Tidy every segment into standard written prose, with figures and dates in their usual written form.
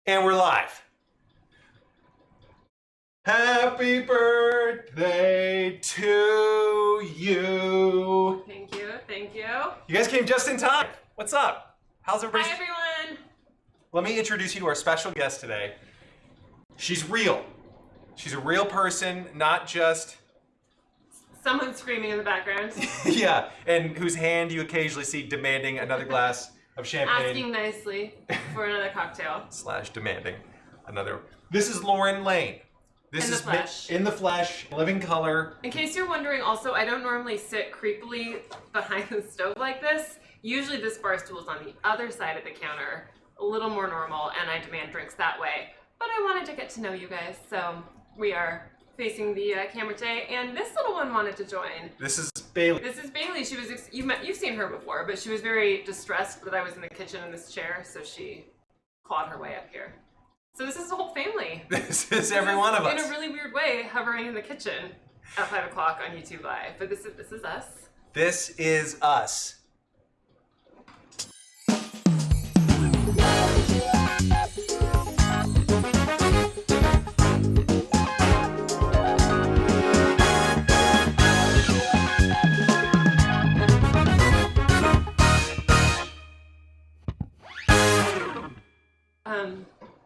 And we're live. Happy birthday to you. Thank you, thank you. You guys came just in time. What's up? How's everybody? Hi, everyone. Let me introduce you to our special guest today. She's real. She's a real person, not just... Someone screaming in the background. Yeah, and whose hand you occasionally see demanding another glass of champagne. Asking nicely for another cocktail. / demanding another. This is Layne. This in the is flesh. In the flesh, living color. In case you're wondering, also, I don't normally sit creepily behind the stove like this. Usually this bar stool is on the other side of the counter, a little more normal, and I demand drinks that way. But I wanted to get to know you guys, so we are facing the camera today, and this little one wanted to join. This is Bailey. This is Bailey. She was you've seen her before, but she was very distressed that I was in the kitchen in this chair, so she clawed her way up here. So this is the whole family. This is every one of us. In a really weird way, hovering in the kitchen at 5 o'clock on YouTube Live. But this is us. This is us.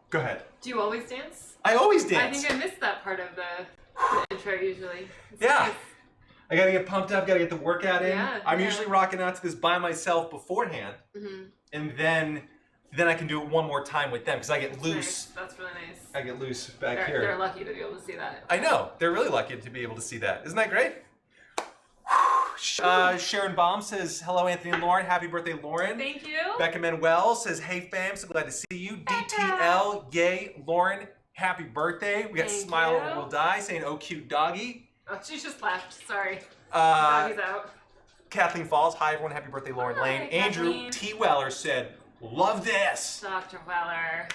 Go ahead. Do you always dance? I always dance. I think I missed that part of the intro usually. Yeah. Nice. I gotta get pumped up, gotta get the workout in. Yeah, I'm usually rocking out to this by myself beforehand. Mm-hmm. And then I can do it one more time with them because I get That's loose. Nice. That's really nice. I get loose back They're here. lucky to be able to see that. I know. They're really lucky to be able to see that. Isn't that great? Sharon Baum says, hello, Anthony and Lauren. Happy birthday, Lauren. Thank you. Becca Manuel says, hey, fam. So glad to see you. DTL, yay. Lauren, happy birthday. We got Thank Smile you. or Will Die saying, oh, cute doggy. Oh, she just left. Sorry. Doggy's out. Kathleen Falls, hi, everyone. Happy birthday, Lauren Hi, Layne. Andrew Kathleen. T. Weller said, love this. Dr. Weller.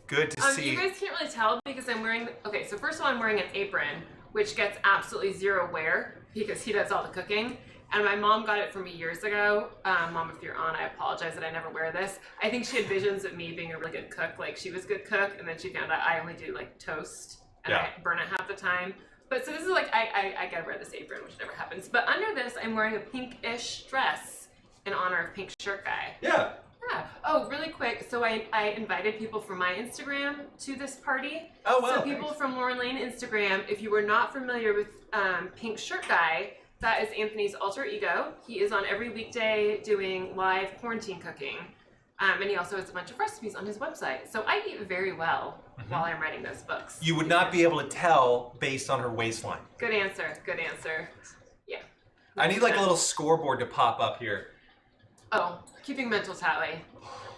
Good to see. You guys can't really tell because I'm wearing, okay, so first of all, I'm wearing an apron, which gets absolutely zero wear because he does all the cooking. And my mom got it for me years ago. Mom, if you're on, I apologize that I never wear this. I think she had visions of me being a really good cook, like she was a good cook, and then she found out I only do like toast, and I burn it half the time. But so this is like, I gotta wear this apron, which never happens. But under this, I'm wearing a pinkish dress in honor of Pink Shirt Guy. Yeah. Yeah. Oh, really quick. So I invited people from my Instagram to this party. Oh, wow. So people from Lauren Layne Instagram, if you were not familiar with Pink Shirt Guy, that is Anthony's alter ego. He is on every weekday doing live quarantine cooking. And he also has a bunch of recipes on his website. So I eat very well while I'm writing those books. You would not be able to tell based on her waistline. Good answer. Good answer. Yeah. I need like a little scoreboard to pop up here. Oh, keeping mental tally.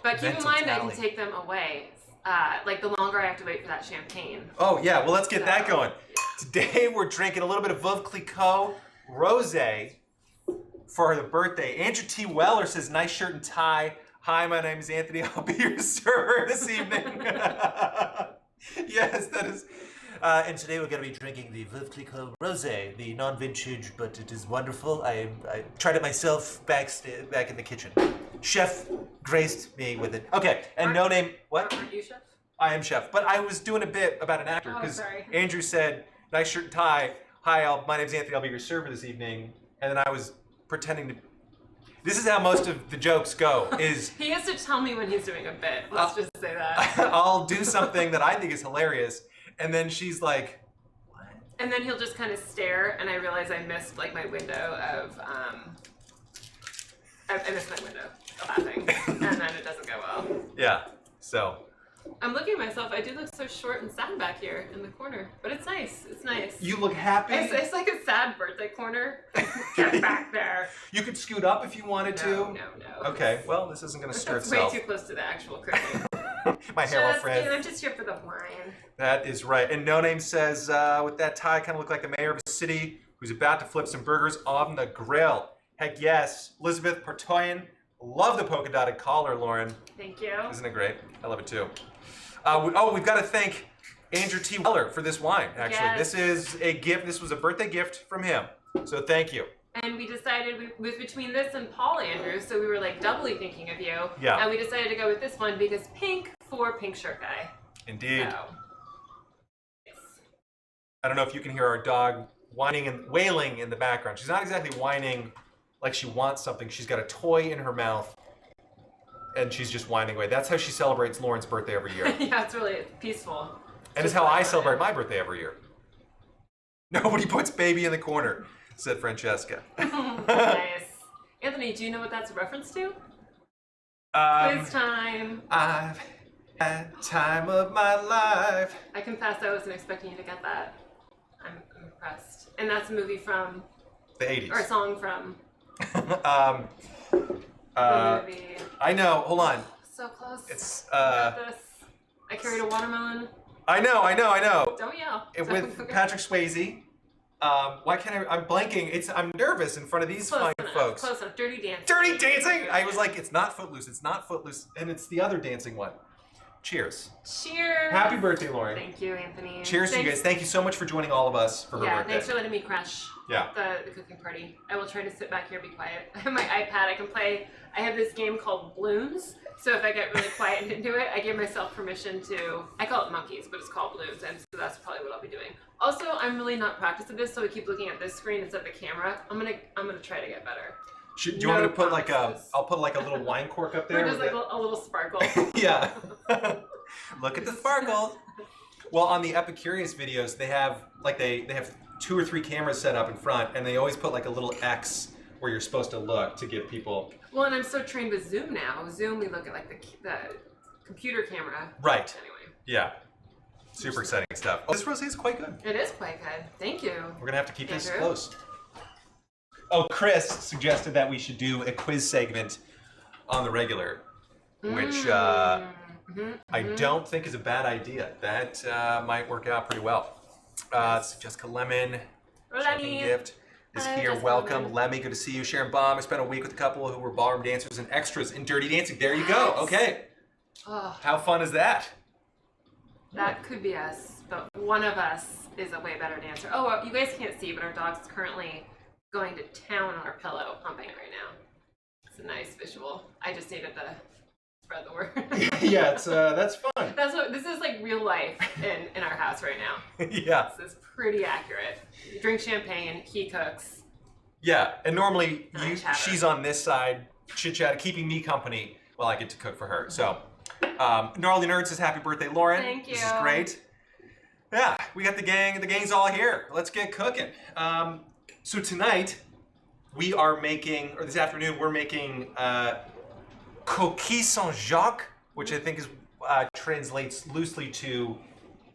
But keep in Mental mind tally. I can take them away. Like the longer I have to wait for that champagne. Oh, yeah. Well, let's get that So, going. Today, we're drinking a little bit of Veuve Clicquot Rosé for the birthday. Andrew T. Weller says, nice shirt and tie. Hi, my name is Anthony. I'll be your server this evening. Yes, that is. And today we're going to be drinking the Veuve Clicquot Rosé, the non-vintage, but it is wonderful. I tried it myself back in the kitchen. Chef graced me with it. Okay, and no name. What? Aren't you chef? I am chef, but I was doing a bit about an actor because Andrew said, nice shirt and tie. Hi, my name's Anthony. I'll be your server this evening. And then I was pretending to... This is how most of the jokes go, is... He has to tell me when he's doing a bit. Let's just say that. I'll do something that I think is hilarious, and then she's like, what? And then he'll just kind of stare, and I realize I missed like my window of... I missed my window of laughing, and then it doesn't go well. Yeah, so... I'm looking at myself. I do look so short and sad back here in the corner, but it's nice. It's nice. You look happy. It's like a sad birthday corner. Get back there. You could scoot up if you wanted to. No. Okay, well, this isn't going to stir That's itself. way too close to the actual cooking. My hair all friend. I'm just here for the wine. That is right. And No Name says, with that tie, kind of look like the mayor of a city who's about to flip some burgers on the grill. Heck yes. Elizabeth Portoyan, love the polka dotted collar, Lauren. Thank you. Isn't it great? I love it too. We've got to thank Andrew T. Weller for this wine, actually. Yes. This is a gift. This was a birthday gift from him. So thank you. And we decided it was between this and Paul Andrews, so we were like doubly thinking of you. Yeah. And we decided to go with this one because pink for Pink Shirt Guy. Indeed. So. Yes. I don't know if you can hear our dog whining and wailing in the background. She's not exactly whining like she wants something. She's got a toy in her mouth, and she's just whining away. That's how she celebrates Lauren's birthday every year. Yeah, it's really peaceful. And it's how I celebrate my birthday every year. Nobody puts baby in the corner, said Francesca. Nice. Anthony, do you know what that's a reference to? Quiz time. I've had time of my life. I confess I wasn't expecting you to get that. I'm impressed. And that's a movie from... The 80s. Or a song from... movie. I know. Hold on. So close. It's I got this. I carried a watermelon. I know. Don't yell. With Patrick Swayze. Why can't I'm blanking. I'm nervous in front of these fine folks. Close enough. Dirty Dancing. Dirty Dancing. I was like, it's not Footloose. It's not Footloose, and it's the other dancing one. Cheers. Cheers. Happy birthday, Lauren. Thank you, Anthony. Cheers to you guys. Thank you so much for joining all of us for her birthday. Thanks for letting me crash the cooking party. I will try to sit back here and be quiet. I have my iPad. I can play. I have this game called Blooms. So if I get really quiet and into it, I give myself permission to, I call it monkeys, but it's called Blooms, and so that's probably what I'll be doing. Also, I'm really not practiced at this, so I keep looking at this screen instead of the camera. I'm gonna try to get better. Do you want me to put I'll put like a little wine cork up there? Or just like a little sparkle. Yeah. Look at the sparkles. Well, on the Epicurious videos, they have they have 2 or 3 cameras set up in front, and they always put like a little X where you're supposed to look to give people. Well, and I'm so trained with Zoom now. Zoom, we look at like the computer camera. Right. Anyway. Yeah. Super exciting stuff. Oh, this rosé is quite good. It is quite good. Thank you. We're gonna have to keep this close. Oh, Chris suggested that we should do a quiz segment on the regular, which I don't think is a bad idea. That might work out pretty well. Jessica Lemon, shopping gift is here. Welcome, Lemmy. Good to see you. Sharon Baum. I spent a week with a couple who were ballroom dancers and extras in Dirty Dancing. There you go. Okay. Oh, How fun is that? that could be us, but one of us is a way better dancer. Oh, well, you guys can't see, but our dog's currently going to town on our pillow, humping right now. It's a nice visual. I just needed to spread the word. Yeah, it's that's fun. This is like real life in our house right now. Yeah. This is pretty accurate. You drink champagne, he cooks. Yeah, and normally She's on this side, chit-chat, keeping me company while I get to cook for her. So, Gnarly Nerd says happy birthday, Lauren. Thank you. This is great. Yeah, we got the gang. The gang's all here. Let's get cooking. So tonight, we are making, or this afternoon, we're making Coquille St, which I think is translates loosely to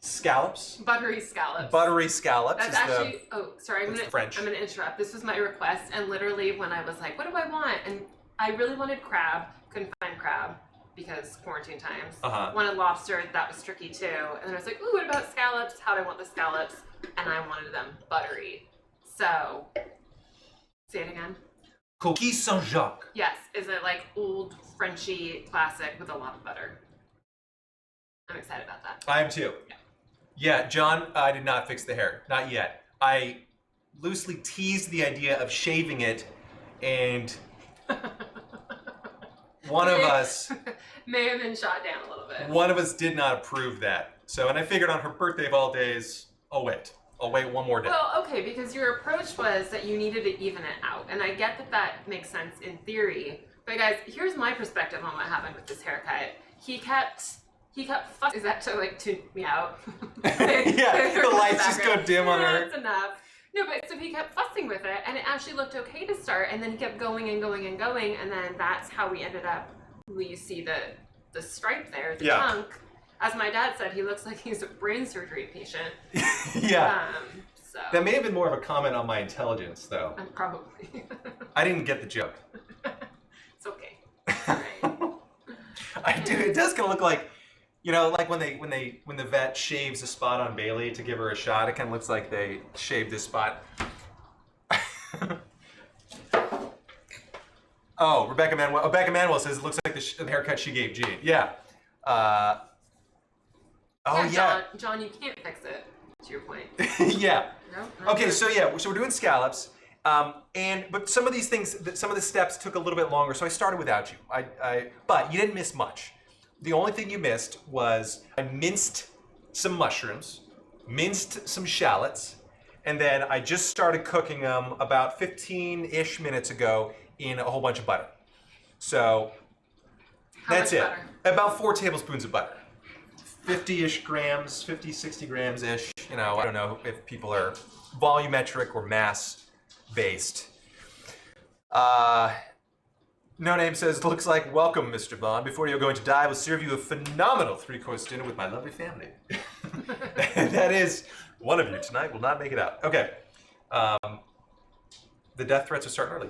scallops. Buttery scallops. Buttery scallops. That's actually, sorry, I'm French. gonna interrupt. This was my request, and literally when I was like, what do I want? And I really wanted crab, couldn't find crab because quarantine times. Wanted lobster, that was tricky too. And then I was like, ooh, what about scallops? How do I want the scallops? And I wanted them buttery. So, say it again. Coquille St. Yes, is it like old Frenchy classic with a lot of butter? I'm excited about that. I am too. Yeah, John, I did not fix the hair. Not yet. I loosely teased the idea of shaving it, and one of us may have been shot down a little bit. One of us did not approve that. So, and I figured on her birthday of all days, I'll wait one more day. Well, okay, because your approach was that you needed to even it out, and I get that that makes sense in theory. But guys, here's my perspective on what happened with this haircut. He kept fussing. Is that to like tune me out? Yeah, the lights just go dim on her. That's enough. No, but so he kept fussing with it, and it actually looked okay to start, and then he kept going and going and going, and then that's how we ended up. You see the stripe there, the chunk. As my dad said, he looks like he's a brain surgery patient. Yeah. So that may have been more of a comment on my intelligence, though. Probably. I didn't get the joke. It's okay. Right. I do. It does kind of look like, like when the vet shaves a spot on Bailey to give her a shot. It kind of looks like they shaved this spot. Oh, Rebecca Manuel says it looks like the haircut she gave Gene. Yeah. John, you can't fix it. To your point. Yeah. No? Okay, so we're doing scallops, but some of these things, some of the steps took a little bit longer, so I started without you. But you didn't miss much. the only thing you missed was I minced some mushrooms, minced some shallots, and then I just started cooking them about 15-ish minutes ago in a whole bunch of butter. So that's it. Butter? About 4 tablespoons of butter. 50-ish grams, 50, 60 grams-ish. You know, I don't know if people are volumetric or mass-based. No Name says, looks like welcome, Mr. Bond. Before you're going to die, I will serve you a phenomenal 3-course dinner with my lovely family. That is, one of you tonight will not make it out. Okay. The death threats are starting early.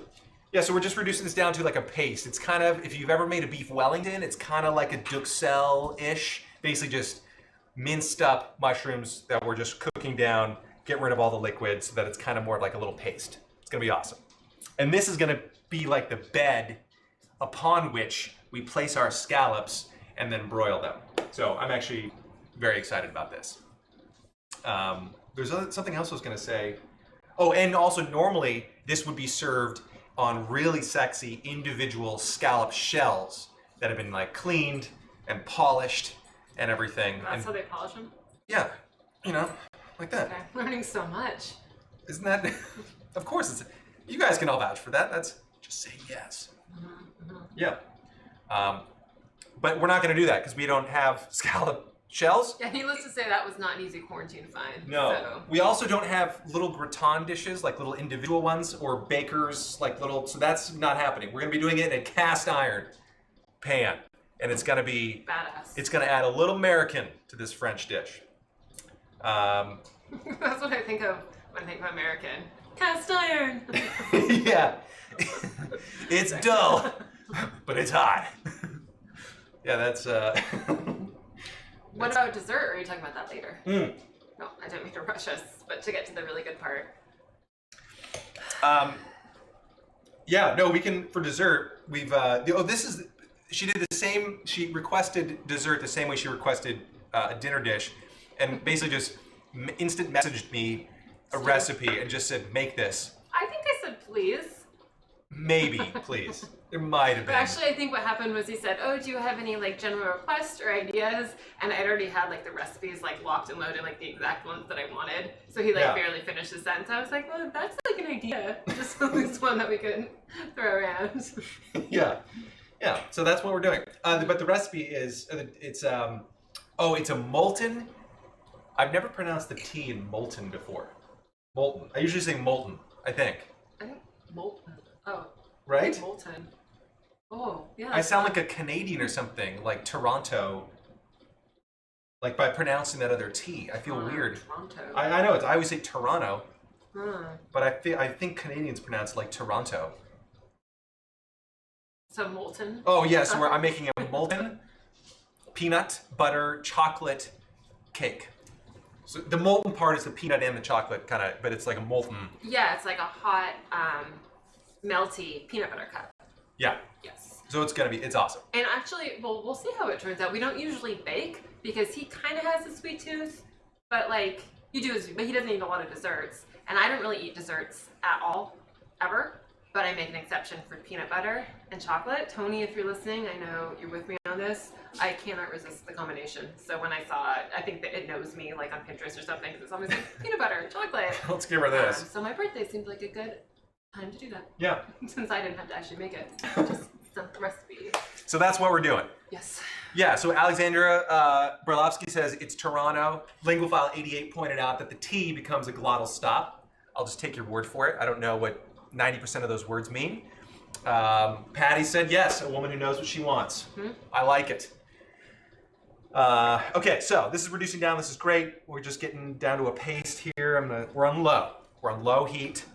Yeah, so we're just reducing this down to like a paste. It's kind of, if you've ever made a beef Wellington, it's kind of like a duxelle-ish. Basically just minced up mushrooms that we're just cooking down, get rid of all the liquid so that it's kind of more like a little paste. It's gonna be awesome. And this is gonna be like the bed upon which we place our scallops and then broil them. So I'm actually very excited about this. There's something else I was gonna say. Oh, and also normally this would be served on really sexy individual scallop shells that have been like cleaned and polished and everything. That's how they polish them? Yeah, you know, like that. Okay, learning so much. Isn't that, of course, it's, you guys can all vouch for that. That's, just say yes. Yeah. But we're not gonna do that because we don't have scallop shells. Yeah, needless to say, that was not an easy quarantine find. No. So. We also don't have little gratin dishes, like little individual ones, or bakers, like little, so that's not happening. We're gonna be doing it in a cast iron pan. And it's gonna be, badass. it's gonna add a little American to this French dish. That's what I think of when I think of American. Cast iron! Yeah. It's dull, but it's hot. Yeah, that's, What about dessert? Or are you talking about that later? Mm. No, I don't mean to rush us, but to get to the really good part. Yeah, no, we can, for dessert, we've, this is, she did the same, she requested dessert the same way she requested a dinner dish, and basically just instant messaged me a recipe and just said, make this. I think I said please. Maybe, please. There might have But been. actually, I think what happened was he said, oh, do you have any like general requests or ideas? And I'd already had like the recipes like locked and loaded, like the exact ones that I wanted. So he like barely finished his sentence. I was like, well, that's like an idea. Just at least one that we could throw around. Yeah. Yeah, so that's what we're doing. But the recipe is, it's a molten. I've never pronounced the T in molten before. Molten. I usually say molten, I think. I think molten. Oh. Right? Molten. Oh, yeah. I sound like a Canadian or something, like Toronto. Like by pronouncing that other T. I feel weird. Toronto. I know, I always say Toronto. Hmm. But I think Canadians pronounce it like Toronto. So molten? Oh, yeah, so I'm making a molten peanut butter chocolate cake. So the molten part is the peanut and the chocolate kind of, but it's like a molten. Yeah, it's like a hot, melty peanut butter cup. Yeah. Yes. So it's awesome. And actually, well, we'll see how it turns out. We don't usually bake because he kind of has a sweet tooth, but like but he doesn't eat a lot of desserts. And I don't really eat desserts at all, ever. But I make an exception for peanut butter and chocolate. Tony, if you're listening, I know you're with me on this. I cannot resist the combination. So when I saw it, I think that it knows me like on Pinterest or something because it's always like peanut butter and chocolate. Let's give her this. So my birthday seemed like a good time to do that. Yeah. Since I didn't have to actually make it. Just some recipe. So that's what we're doing. Yes. Yeah, so Alexandra Berlovsky says it's Toronto. Linguaphile88 pointed out that the T becomes a glottal stop. I'll just take your word for it. I don't know what 90% of those words mean. Patty said yes, a woman who knows what she wants. Mm-hmm. I like it. Okay, so this is reducing down. This is great. We're just getting down to a paste here. We're on low. We're on low heat.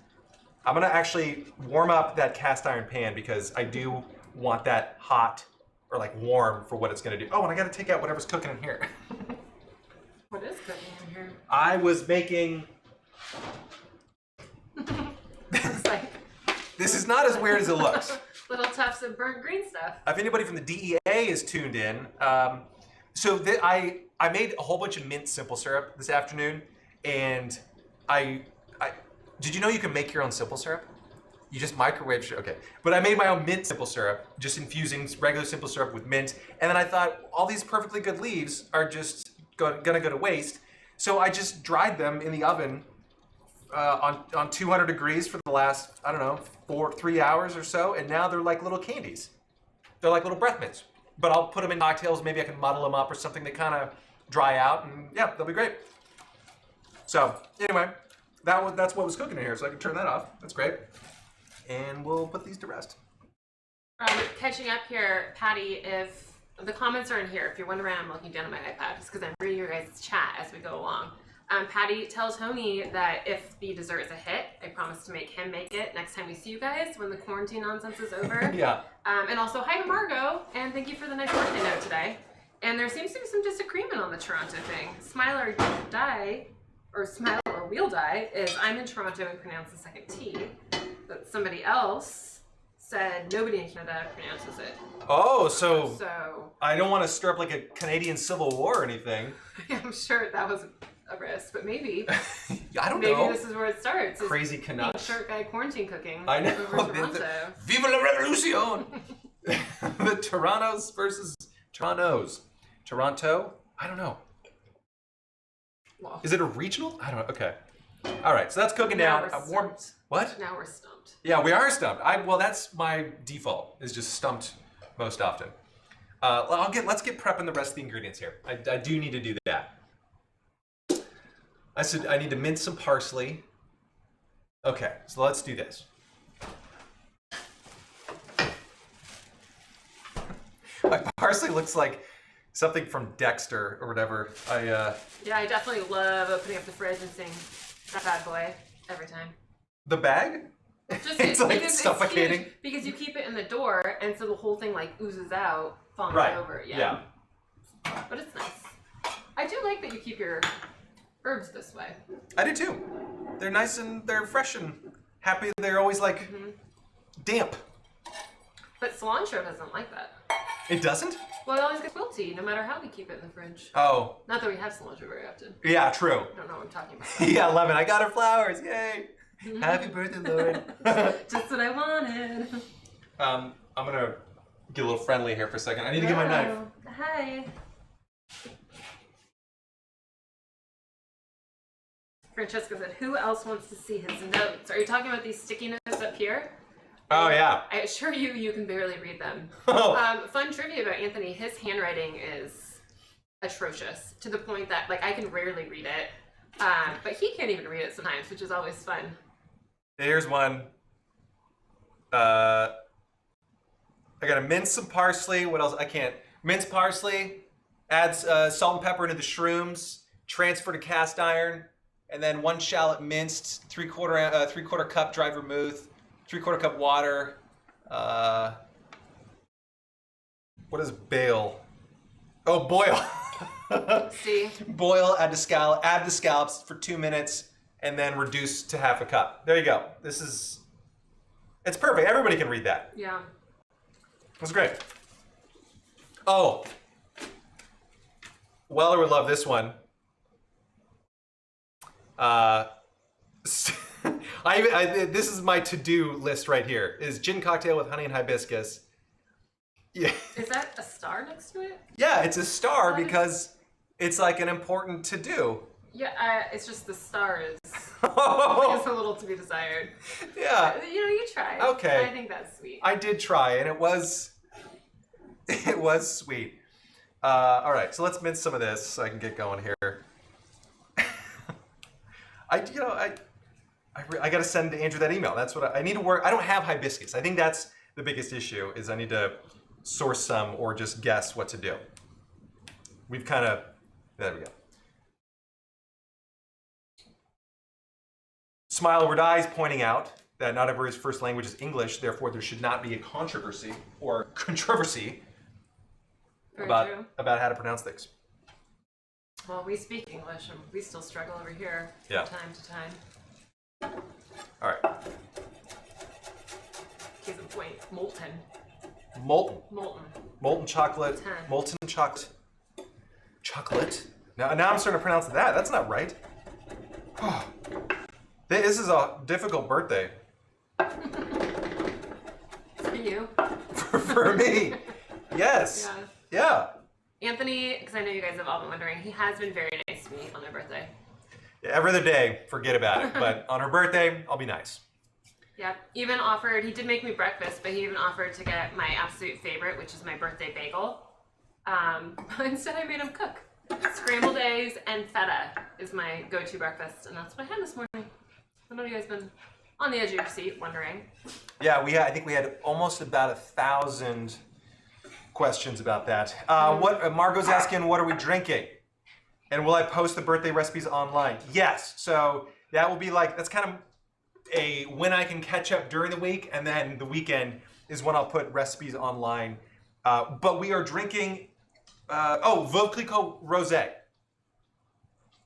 I'm gonna actually warm up that cast iron pan because I do want that hot or like warm for what it's gonna do. Oh, and I gotta take out whatever's cooking in here. What is cooking in here? I was making. It's like this is not as weird as it looks. little tufts of burnt green stuff. If anybody from the DEA is tuned in, so I made a whole bunch of mint simple syrup this afternoon, and I did you know you can make your own simple syrup? You just microwave sugar. Okay. But I made my own mint simple syrup, just infusing regular simple syrup with mint. And then I thought all these perfectly good leaves are just gonna go to waste. So I just dried them in the oven on 200 degrees for the last, I don't know, 3 hours or so. And now they're like little candies. They're like little breath mints. But I'll put them in cocktails. Maybe I can muddle them up or something. They kind of dry out. And yeah, they'll be great. So anyway, that's what was cooking in here. So I can turn that off. That's great. And we'll put these to rest. Catching up here, Patty, if the comments are in here, if you're wondering, I'm looking down at my iPad just because I'm reading your guys' chat as we go along. Patty, tell Tony that if the dessert is a hit, I promise to make him make it next time we see you guys when the quarantine nonsense is over. Yeah. And also, hi to Margot, and thank you for the nice birthday note today. And there seems to be some disagreement on the Toronto thing. Smile or die, or smile or we'll die, is I'm in Toronto and pronounce the second T. But somebody else said nobody in Canada pronounces it. Oh, so So I don't want to stir up like a Canadian Civil War or anything. I'm sure that was a risk, but maybe. I don't Maybe know. this is where it starts. It's Crazy Canuck. pink shirt guy quarantine cooking. I know. Over Toronto. Vive la Revolution! The Torontos versus Torontos. Toronto? I don't know. Well, Is it a regional? I don't know. Okay. All right. So that's cooking now down. we're stumped. What? Now we're stumped. Yeah, we are stumped. Well, that's my default. Is just stumped most often. Let's get prepping the rest of the ingredients here. I do need to do that. I said I need to mince some parsley. Okay, so let's do this. My parsley looks like something from Dexter or whatever. Yeah, I definitely love opening up the fridge and seeing that bad boy every time. The bag? Just It's like because suffocating. It's huge, because you keep it in the door, and so the whole thing like oozes out, falling Right. over. Yeah. But it's nice. I do like that you keep your herbs this way. I do too. They're nice and they're fresh and happy. They're always like damp. But cilantro doesn't like that. It doesn't? Well, it always gets wilty, no matter how we keep it in the fridge. Oh. Not that we have cilantro very often. Yeah, true. I don't know what I'm talking about. Yeah, Lemon, I got her flowers. Yay. Happy birthday, Lord. Just what I wanted. I'm gonna get a little friendly here for a second. I need to get my knife. Oh, hi. Francesca said, who else wants to see his notes? Are you talking about these sticky notes up here? Oh, yeah. I assure you, you can barely read them. Oh. Fun trivia about Anthony, his handwriting is atrocious to the point that like I can rarely read it. But he can't even read it sometimes, which is always fun. Here's one. I gotta mince some parsley. What else? I can't. Mince parsley, add salt and pepper into the shrooms, transfer to cast iron, and then 1 shallot minced, 3/4 cup dried vermouth, 3/4 cup water. What is bail? Oh, boil. See? Boil, add the scallops for 2 minutes, and then reduce to half a cup. There you go. It's perfect. Everybody can read that. Yeah. That's great. Oh. Weller would love this one. This is my to-do list right here. Is gin cocktail with honey and hibiscus. Yeah. Is that a star next to it? Yeah, it's a star because it's like an important to-do. Yeah, it's just the stars. Oh. It's a little to be desired. Yeah. You know, you tried. Okay. I think that's sweet. I did try, and it was sweet. All right, so let's mince some of this so I can get going here. I got to send Andrew that email. That's what I need to work. I don't have hibiscus. I think that's the biggest issue is I need to source some or just guess what to do. We've kind of, there we go. Smile or Die is pointing out that not everybody's first language is English, therefore there should not be a controversy Very about true. how to pronounce things. Well, we speak English, and we still struggle over here Yeah. from time to time. All right. Case in point, molten. Molten. Molten chocolate. 10. Molten chocolate. Chocolate? Now I'm starting to pronounce that. That's not right. This is a difficult birthday. you. For me. Yes. Yeah. Yeah. Anthony, because I know you guys have all been wondering, he has been very nice to me on my birthday. Yeah, every other day, forget about it. But on her birthday, I'll be nice. Yep. Even offered, he did make me breakfast, but he even offered to get my absolute favorite, which is my birthday bagel. But instead I made him cook. Scrambled eggs and feta is my go-to breakfast, and that's what I had this morning. I know you guys been on the edge of your seat wondering. Yeah, I think we had almost about 1,000 questions about that. What Margot's asking, what are we drinking? And will I post the birthday recipes online? Yes. So that will be like, that's kind of a when I can catch up during the week, and then the weekend is when I'll put recipes online. But we are drinking, Veuve Clicquot Rosé.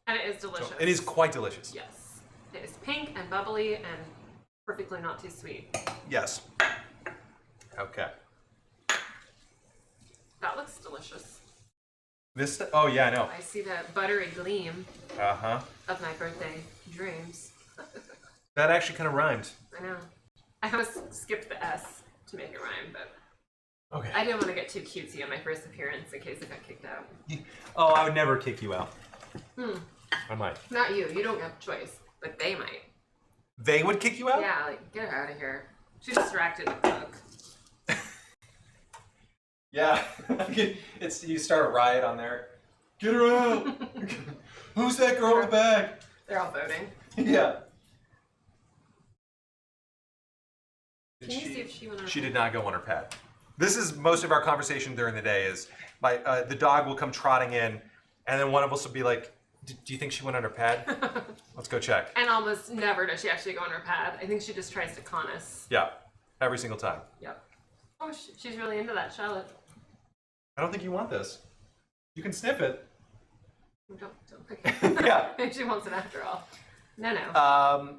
And it is delicious. So it is quite delicious. Yes. It is pink and bubbly and perfectly not too sweet. Yes. Okay. That looks delicious. This, oh yeah, I know. I see that buttery gleam of my birthday dreams. That actually kind of rhymed. I know. I almost skipped the S to make it rhyme, but Okay. I didn't want to get too cutesy on my first appearance in case I got kicked out. Oh, I would never kick you out. I might. Not you. You don't have a choice, but they might. They would kick you out? Yeah, like, get her out of here. She's distracted with cook. Yeah. It's you start a riot on there. Get her out! Who's that girl in the back? They're all voting. Yeah. Can you see if she went on her She pad? did not go on her pad. This is most of our conversation during the day is the dog will come trotting in, and then one of us will be like, do you think she went on her pad? Let's go check. And almost never does she actually go on her pad. I think she just tries to con us. Yeah. Every single time. Yep. Oh, she's really into that shallot. I don't think you want this. You can sniff it. Don't pick it. Yeah. Maybe she wants it after all. No.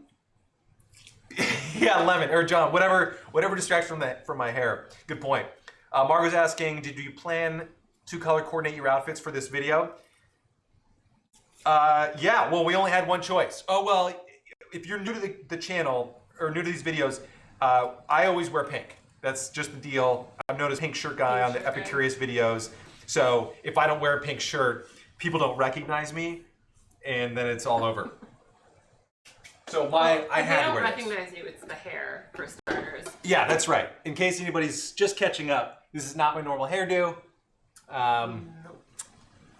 Yeah, lemon or John, whatever distracts from my hair. Good point. Margot's asking, did you plan to color coordinate your outfits for this video? Yeah. Well, we only had one choice. Oh well, if you're new to the channel or new to these videos, I always wear pink. That's just the deal. I'm known as Pink Shirt Guy on the Epicurious videos. So if I don't wear a pink shirt, people don't recognize me, and then it's all over. So I had to wear this. If they don't recognize you, it's the hair, for starters. Yeah, that's right. In case anybody's just catching up, this is not my normal hairdo.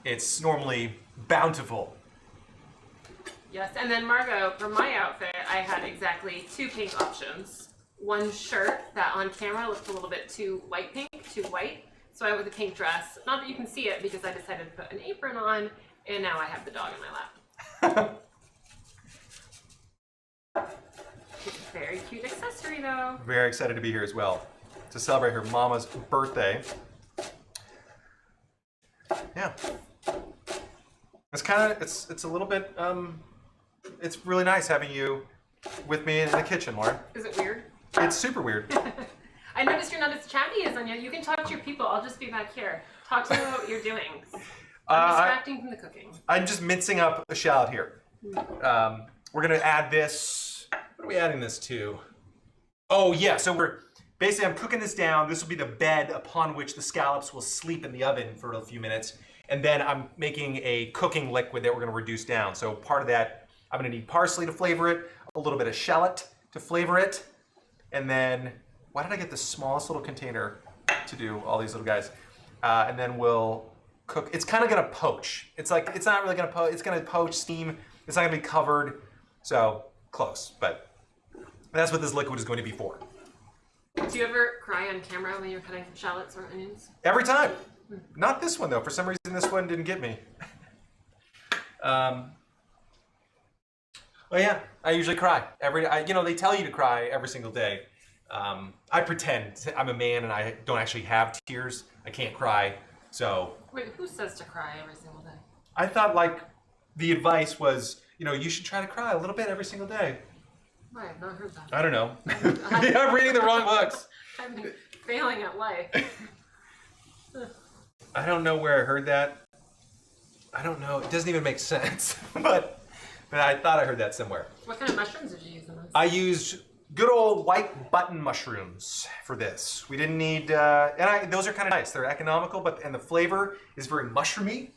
It's normally bountiful. Yes, and then Margot, for my outfit, I had exactly 2 pink options. One shirt that on camera looked a little bit too white pink, too white. So I went with a pink dress. Not that you can see it because I decided to put an apron on, and now I have the dog in my lap. It's a very cute accessory, though. Very excited to be here as well to celebrate her mama's birthday. Yeah, it's a little bit it's really nice having you with me in the kitchen, Lauren. Is it weird? It's super weird. I noticed you're not as chatty as Anya. You can talk to your people. I'll just be back here. Talk to me about what you're doing. I'm distracting from the cooking. I'm just mincing up a shallot here. We're gonna add this. What are we adding this to? Oh yeah, so I'm cooking this down. This will be the bed upon which the scallops will sleep in the oven for a few minutes. And then I'm making a cooking liquid that we're gonna reduce down. So part of that, I'm gonna need parsley to flavor it, a little bit of shallot to flavor it, and then, why did I get the smallest little container to do all these little guys? And then we'll cook. It's kind of gonna poach. It's not really gonna poach. It's gonna poach, steam. It's not gonna be covered. So close, but that's what this liquid is going to be for. Do you ever cry on camera when you're cutting shallots or onions? Every time. Not this one though. For some reason, this one didn't get me. Well, yeah, I usually cry they tell you to cry every single day. I pretend I'm a man and I don't actually have tears. I can't cry, so. Wait, who says to cry every single day? I thought the advice was, you should try to cry a little bit every single day. I have not heard that. I don't know. I'm reading the wrong books. I've been failing at life. I don't know where I heard that. I don't know. It doesn't even make sense. but I thought I heard that somewhere. What kind of mushrooms did you use in this? I used good old white button mushrooms for this. We didn't need, those are kind of nice. They're economical, and the flavor is very mushroomy.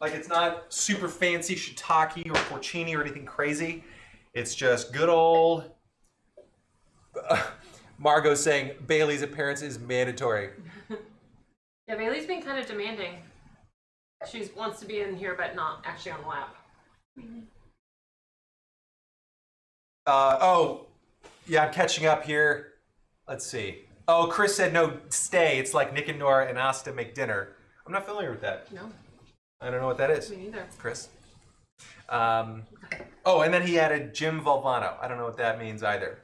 Like it's not super fancy shiitake or porcini or anything crazy. It's just good old. Margot saying Bailey's appearance is mandatory. Yeah, Bailey's been kind of demanding. She wants to be in here, but not actually on the lap. Oh, yeah, I'm catching up here. Let's see. Oh, Chris said no, stay. It's like Nick and Nora and Asta make dinner. I'm not familiar with that. No. I don't know what that is. Me neither. Chris. Oh, and then he added Jim Valvano. I don't know what that means either.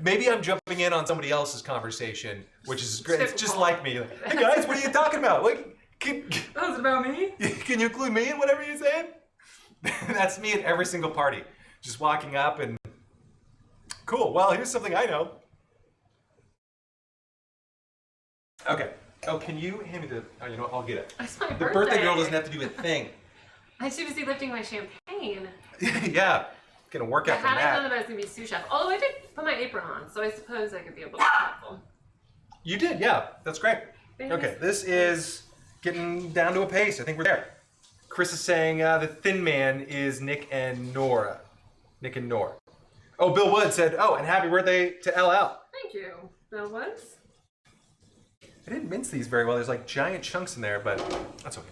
Maybe I'm jumping in on somebody else's conversation, which is great. It's just like me. Hey guys, what are you talking about? Like, That was about me? can you include me in whatever you're saying? That's me at every single party. Just walking up and, cool, well, here's something I know. Okay. Oh, can you hand me you know what, I'll get it. It's my The birthday girl doesn't have to do a thing. I should be lifting my champagne. Yeah. Gonna work out I from hadn't known that. that I was going to be sous chef. Although I did put my apron on, so I suppose I could be able to be helpful. You did, yeah. That's great. Thanks. Okay, this is getting down to a pace. I think we're there. Chris is saying the thin man is Nick and Nora. Nick and Nora. Oh, Bill Wood said, oh, and happy birthday to LL. Thank you. Bill Woods? I didn't mince these very well. There's like giant chunks in there, but that's okay.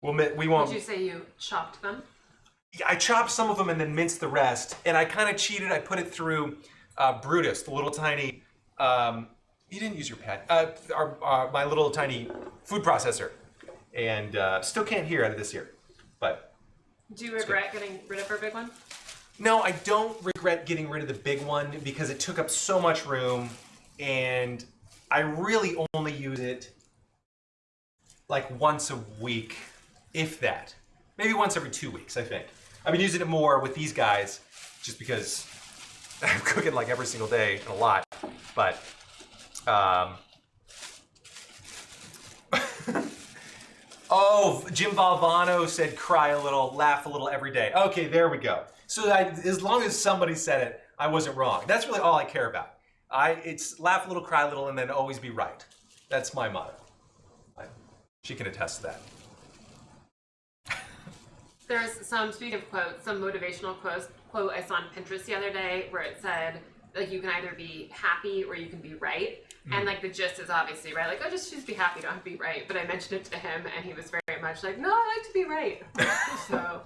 We won't. Did you say you chopped them? Yeah, I chopped some of them and then minced the rest. And I kind of cheated. I put it through Brutus, the little tiny. You didn't use your pad. My little tiny food processor, and still can't hear out of this here. But do you regret getting rid of her big one? no, I don't regret getting rid of the big one because it took up so much room, and I really only use it like once a week, if that. Maybe once every 2 weeks, I think. I've been using it more with these guys just because I'm cooking like every single day and a lot. But, oh, Jim Valvano said cry a little, laugh a little every day. Okay, there we go. So as long as somebody said it, I wasn't wrong. That's really all I care about. It's laugh a little, cry a little, and then always be right. That's my motto. She can attest to that. There's some, speaking of quotes, some motivational quote I saw on Pinterest the other day where it said, like, you can either be happy or you can be right. And, like, the gist is obviously, right? Like, oh, just be happy, don't have to be right. But I mentioned it to him, and he was very much like, no, I like to be right. So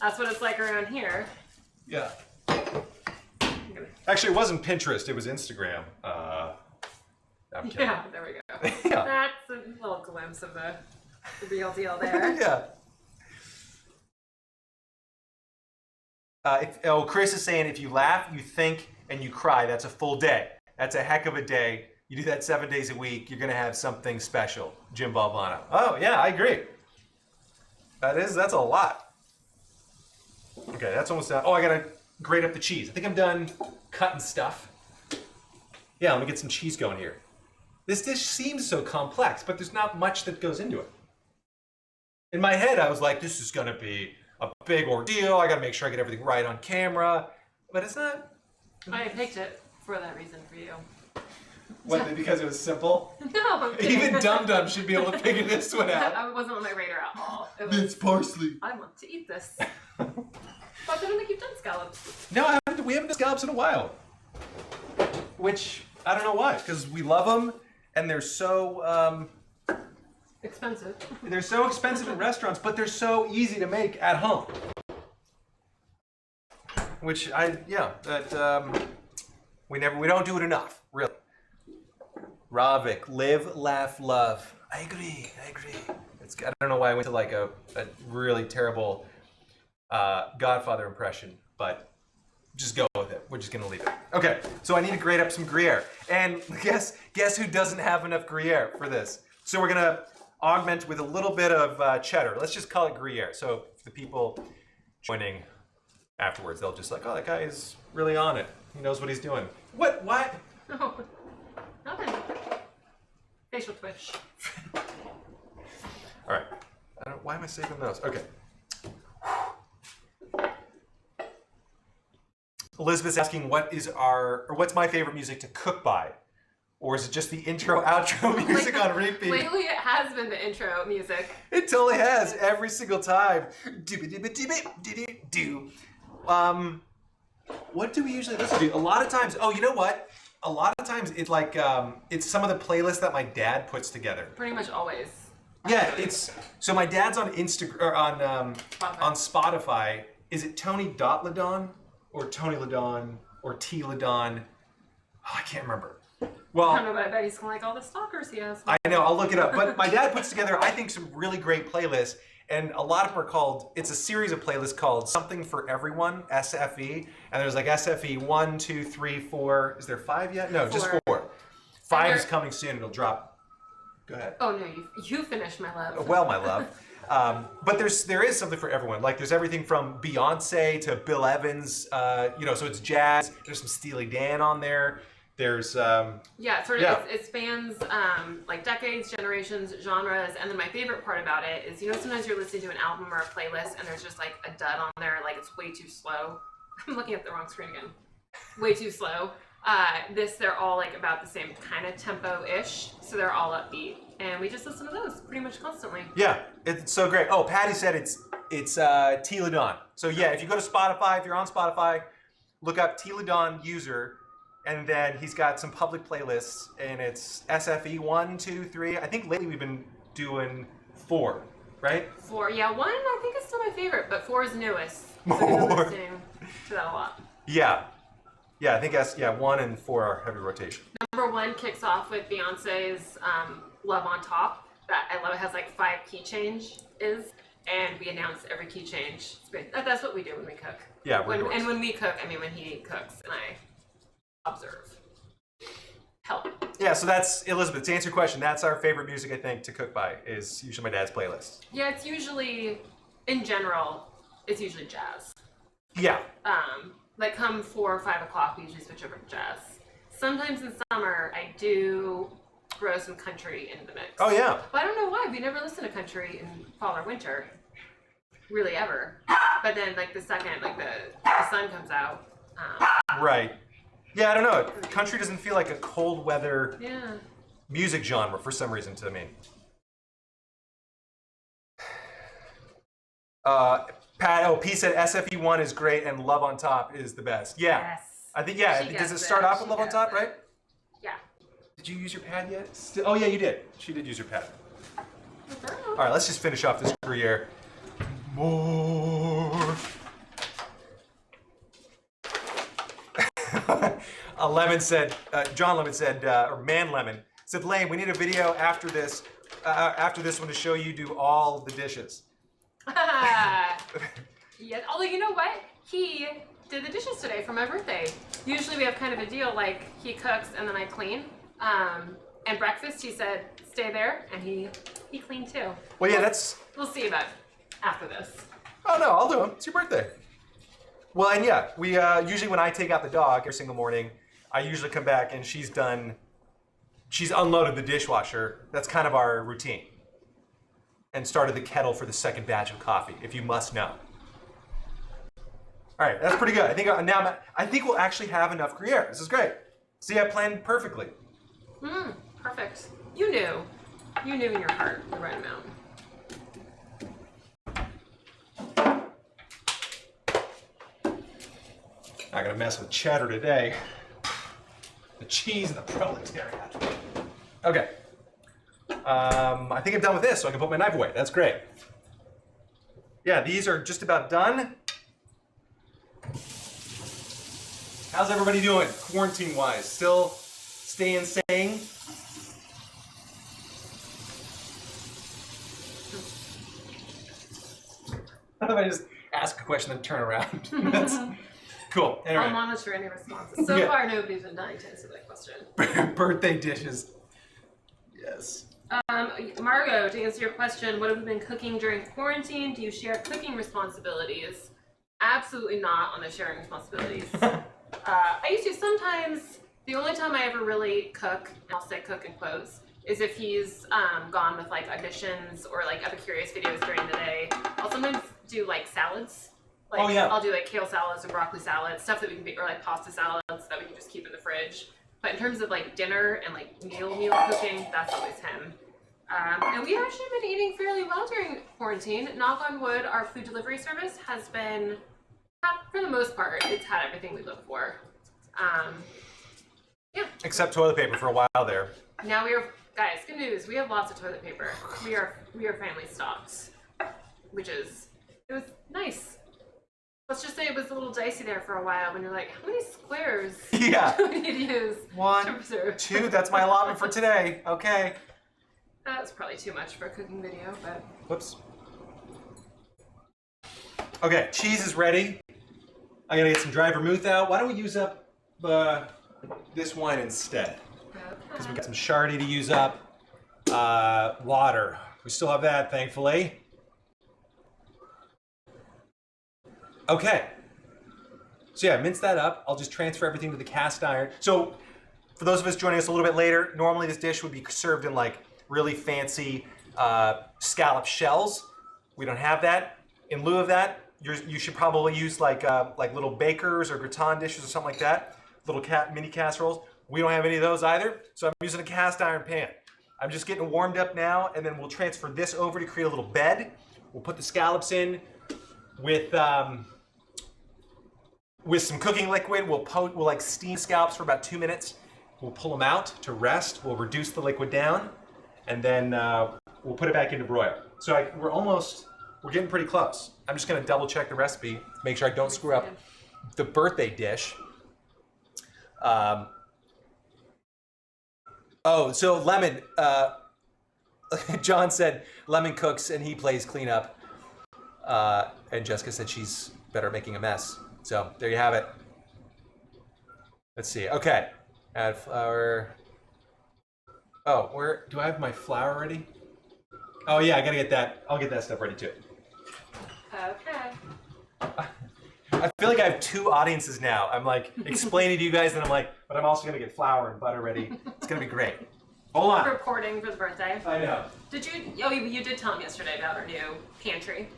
that's what it's like around here. Yeah. Actually, it wasn't Pinterest. It was Instagram. I'm kidding. Yeah, there we go. Yeah. That's a little glimpse of the real deal there. Yeah. Chris is saying if you laugh, you think, and you cry, that's a full day. That's a heck of a day. You do that 7 days a week, you're going to have something special. Jim Valvano. Oh, yeah, I agree. That's a lot. Okay, that's almost done. Oh, I got to grate up the cheese. I think I'm done cutting stuff. Yeah, let me get some cheese going here. This dish seems so complex, but there's not much that goes into it. In my head, I was like, this is going to be a big ordeal. I got to make sure I get everything right on camera. But it's not. I picked it for that reason for you. What, because it was simple? No, I'm kidding. Even Dum Dum should be able to figure this one out. I wasn't on my radar at all. It was, It's parsley. I want to eat this. But I don't think you've done scallops. No, we haven't done scallops in a while. Which, I don't know why. Because we love them, and they're so... Expensive. They're so expensive in restaurants, but they're so easy to make at home. Which we don't do it enough, really. Ravik, live, laugh, love. I agree. I don't know why I went to like a really terrible Godfather impression, but just go with it. We're just gonna leave it. Okay, so I need to grate up some Gruyere. And guess who doesn't have enough Gruyere for this? So we're gonna augment with a little bit of cheddar. Let's just call it Gruyere. So if the people joining afterwards, they'll just like, oh, that guy is really on it. He knows what he's doing. What? Why? No, nothing. Facial twitch. All right. Why am I saving those? Okay. Elizabeth's asking what's my favorite music to cook by? Or is it just the intro, outro music on repeat? Lately it has been the intro music. It totally has, every single time. What do we usually listen to? A lot of times, oh, you know what? A lot of times it's like, it's some of the playlists that my dad puts together. Pretty much always. Yeah, so my dad's on Instagram, or on Spotify. Is it Tony Ladon or Tony Ladon or T Ladon? Oh, I can't remember. Well, I don't know, but I bet he's gonna like all the stalkers he has. I know, I'll look it up. But my dad puts together, I think, some really great playlists. And a lot of them are called, it's a series of playlists called Something for Everyone, SFE. And there's like SFE 1, 2, 3, 4. Is there 5 yet? No, just 4. 5 is coming soon, it'll drop. Go ahead. Oh no, you finished, my love. Well, my love. But there is something for everyone. Like there's everything from Beyonce to Bill Evans, so it's jazz. There's some Steely Dan on there. There's it spans like decades, generations, genres, and then my favorite part about it is sometimes you're listening to an album or a playlist and there's just like a dud on there, like it's way too slow. I'm looking at the wrong screen again. Way too slow. They're all like about the same kind of tempo-ish, so they're all upbeat, and we just listen to those pretty much constantly. Yeah, it's so great. Oh, Patty said it's T Ladon. So yeah, if you go to Spotify, if you're on Spotify, look up T Ladon user. And then he's got some public playlists, and it's SFE 1, 2, 3. I think lately we've been doing 4, right? 4, yeah. 1 I think is still my favorite, but 4 is newest. So I've been listening to that a lot. Yeah, I think 1 and 4 are heavy rotation. Number 1 kicks off with Beyonce's "Love on Top." That I love. It has like 5 key changes, and we announce every key change. That's what we do when we cook. Yeah, and when we cook, I mean when he cooks and I observe. Help. Yeah, so that's, Elizabeth, to answer your question, that's our favorite music, I think, to cook by, is usually my dad's playlist. Yeah, it's usually, in general, it's usually jazz. Yeah. Like come 4 or 5 o'clock, we usually switch over to jazz. Sometimes in summer, I do throw some country into the mix. Oh, yeah. But I don't know why, we never listen to country in fall or winter. Really, ever. But then, like, the second, like, the sun comes out. Right. Yeah, I don't know. Country doesn't feel like a cold weather music genre for some reason to me. P said SFE 1 is great and Love on Top is the best. Yeah. Yes. I think, does it start off with Love on Top, right? Yeah. Did you use your pad yet? Oh, yeah, you did. She did use her pad. All right, let's just finish off this Gruyere. More. Lemon said, John Lemon said, or Man Lemon said, Layne, we need a video after this one to show you do all the dishes. Yes. Although you know what? He did the dishes today for my birthday. Usually we have kind of a deal, like he cooks and then I clean. And breakfast, he said, stay there, and he cleaned too. Well, yeah, We'll see about after this. Oh no, I'll do them. It's your birthday. Well, and yeah, we usually when I take out the dog every single morning, I usually come back and she's unloaded the dishwasher. That's kind of our routine. And started the kettle for the second batch of coffee, if you must know. All right, that's pretty good. I think we'll actually have enough Gruyere. This is great. See, I planned perfectly. Perfect. You knew in your heart the right amount. Not gonna mess with cheddar today. The cheese and the proletariat. Okay. I think I'm done with this, so I can put my knife away. That's great. Yeah, these are just about done. How's everybody doing, quarantine-wise? Still staying sane? How about I just ask a question and turn around? That's cool. Anyway. I'll monitor any responses. So far, nobody's been dying to answer that question. Birthday dishes. Yes. Margot, to answer your question, what have we been cooking during quarantine? Do you share cooking responsibilities? Absolutely not on the sharing responsibilities. I used to sometimes. The only time I ever really cook, and I'll say cook in quotes, is if he's gone with like auditions or like epicurious videos during the day. I'll sometimes do like salads Like, Oh, yeah. I'll do like kale salads and broccoli salads, stuff that we can make, or like pasta salads that we can just keep in the fridge. But in terms of like dinner and like meal cooking, that's always him. And we've actually been eating fairly well during quarantine. Knock on wood, our food delivery service has been, for the most part, it's had everything we look for. Yeah. Except toilet paper for a while there. Now guys, good news. We have lots of toilet paper. We are family stocked, it was nice. Let's just say it was a little dicey there for a while when you're like, how many squares Yeah. do we need to use? 1, 2, that's my allotment for today. Okay. That's probably too much for a cooking video, but. Whoops. Okay, cheese is ready. I gotta get some dry vermouth out. Why don't we use up this wine instead? Because we got some Shardy to use up. Water. We still have that, thankfully. Okay. So yeah, mince that up. I'll just transfer everything to the cast iron. So for those of us joining us a little bit later, normally this dish would be served in like really fancy scallop shells. We don't have that. In lieu of that, you should probably use like little bakers or gratin dishes or something like that. Little mini casseroles. We don't have any of those either, so I'm using a cast iron pan. I'm just getting warmed up now, and then we'll transfer this over to create a little bed. We'll put the scallops in with some cooking liquid. We'll like steam scallops for about 2 minutes. We'll pull them out to rest. We'll reduce the liquid down, and then we'll put it back into broil. So we're getting pretty close. I'm just gonna double check the recipe, make sure I don't screw up the birthday dish. Oh, so Lemon, John said Lemon cooks and he plays cleanup. And Jessica said she's better at making a mess. So there you have it. Let's see, okay. Add flour. Oh, do I have my flour ready? Oh yeah, I gotta get that. I'll get that stuff ready too. Okay. I feel like I have 2 audiences now. I'm like explaining to you guys, and I'm like, but I'm also gonna get flour and butter ready. It's gonna be great. Hold on. Reporting for the birthday. I know. You did tell him yesterday about our new pantry.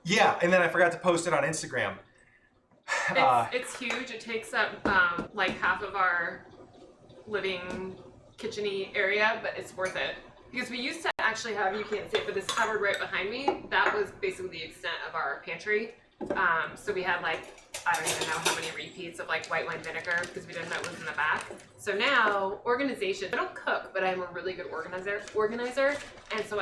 Yeah, and then I forgot to post it on Instagram. It's huge. It takes up like half of our living kitchen-y area, but it's worth it. Because we used to actually have, you can't see it, but this cupboard right behind me, that was basically the extent of our pantry. So we had like, I don't even know how many repeats of like white wine vinegar because we didn't know it was in the back. So now, organization, I don't cook, but I'm a really good organizer, and so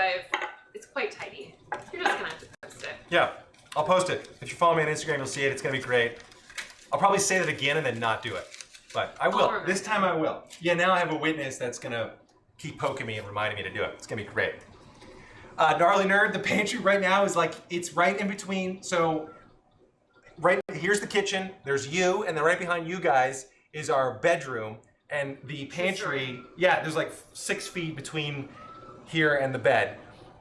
it's quite tidy. You're just gonna have to post it. Yeah, I'll post it. If you follow me on Instagram, you'll see it. It's gonna be great. I'll probably say that again and then not do it. But I will. This time I will. Yeah, now I have a witness that's gonna keep poking me and reminding me to do it. It's gonna be great. Gnarly Nerd, the pantry right now is like, it's right in between. So right here's the kitchen, there's you, and then right behind you guys is our bedroom. And the pantry, yeah, there's like 6 feet between here and the bed.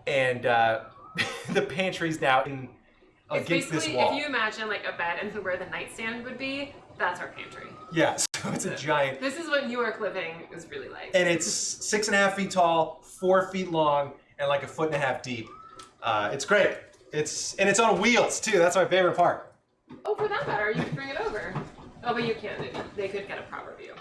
And the pantry's now against this wall. If you imagine like a bed and where the nightstand would be, that's our pantry. Yeah, so it's a giant. This is what New York living is really like. And it's 6.5 feet tall, 4 feet long, and like 1.5 feet deep. It's great. It's on wheels too. That's my favorite part. Oh, for that matter, you can bring it over. Oh, but you can't. They could get a proper view.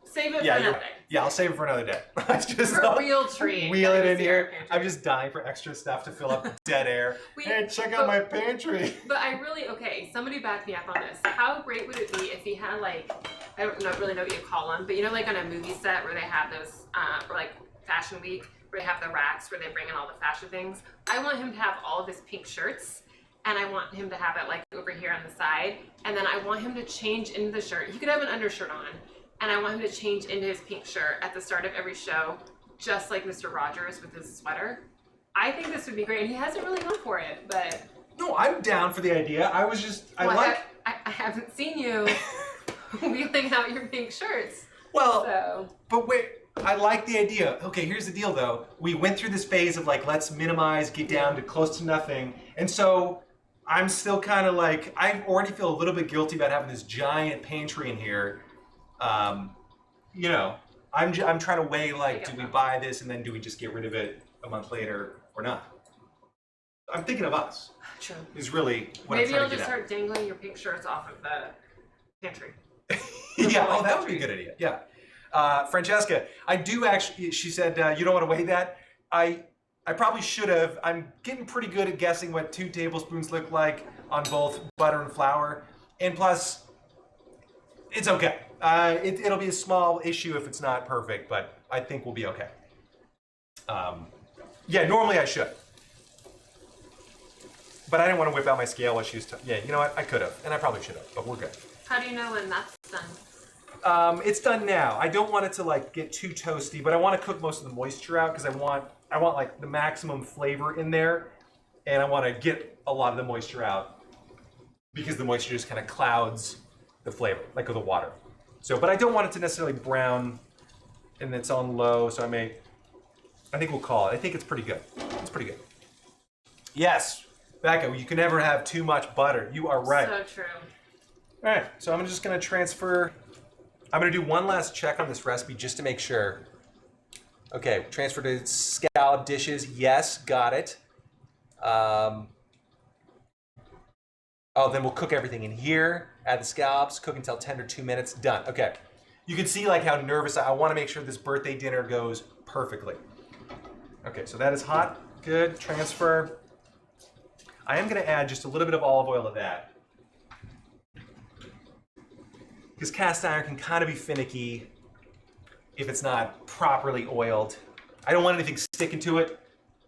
Save it for another day. Yeah, I'll save it for another day. Just for a real treat. Wheel it in here. I'm just dying for extra stuff to fill up dead air. Hey, check out my pantry. But somebody back me up on this. How great would it be if he had like, I don't really know what you call them, but you know, like on a movie set where they have those, or like Fashion Week, where they have the racks where they bring in all the fashion things. I want him to have all of his pink shirts, and I want him to have it like over here on the side, and then I want him to change into the shirt. He could have an undershirt on, and I want him to change into his pink shirt at the start of every show, just like Mr. Rogers with his sweater. I think this would be great, and he hasn't really gone for it, but... No, I'm down for the idea. I haven't seen you wheeling out your pink shirts. Well, so. But wait, I like the idea. Okay, here's the deal though. We went through this phase of like, let's minimize, get down to close to nothing. And so I'm still kind of like, I already feel a little bit guilty about having this giant pantry in here. You know, I'm trying to weigh like, do we buy this and then do we just get rid of it a month later or not? I'm thinking of us. True. Is really what Maybe I'm trying you'll to just get start dangling your pink shirts off of the pantry. Yeah, oh, that would be a good idea. Yeah. Francesca, I do actually, she said, you don't want to weigh that? I probably should have. I'm getting pretty good at guessing what 2 tablespoons look like on both butter and flour. And plus, it's okay. It'll be a small issue if it's not perfect, but I think we'll be okay. Yeah, normally I should. But I didn't want to whip out my scale while she was yeah, you know what? I could have, and I probably should have, but we're good. How do you know when that's done? It's done now. I don't want it to like get too toasty, but I want to cook most of the moisture out because I want like the maximum flavor in there, and I want to get a lot of the moisture out because the moisture just kind of clouds the flavor, like with the water. So, but I don't want it to necessarily brown, and it's on low. So I think we'll call it. I think it's pretty good. It's pretty good. Yes, Becca, you can never have too much butter. You are right. So true. All right, so I'm just gonna transfer. I'm gonna do one last check on this recipe just to make sure. Okay, transfer to scallop dishes. Yes, got it. Oh, then we'll cook everything in here. Add the scallops. Cook until tender, 2 minutes. Done. Okay. You can see like how nervous I want to make sure this birthday dinner goes perfectly. Okay, so that is hot. Good. Transfer. I am gonna add just a little bit of olive oil to that. Because cast iron can kind of be finicky if it's not properly oiled. I don't want anything sticking to it,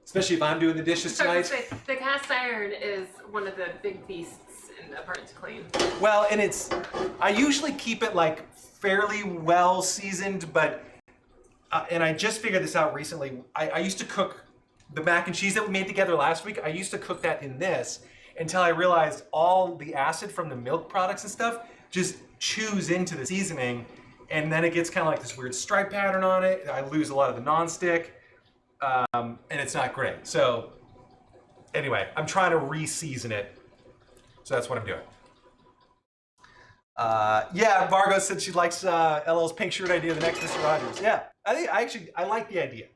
especially if I'm doing the dishes tonight. The cast iron is one of the big beasts in the part to clean. Well, and I usually keep it like fairly well seasoned, but, and I just figured this out recently. I used to cook the mac and cheese that we made together last week. I used to cook that in this until I realized all the acid from the milk products and stuff just chews into the seasoning, and then it gets kind of like this weird stripe pattern on it. I lose a lot of the nonstick, and it's not great. So anyway, I'm trying to re-season it. So that's what I'm doing. Yeah, Margot said she likes LL's pink shirt idea, the next Mr. Rogers. Yeah, I like the idea.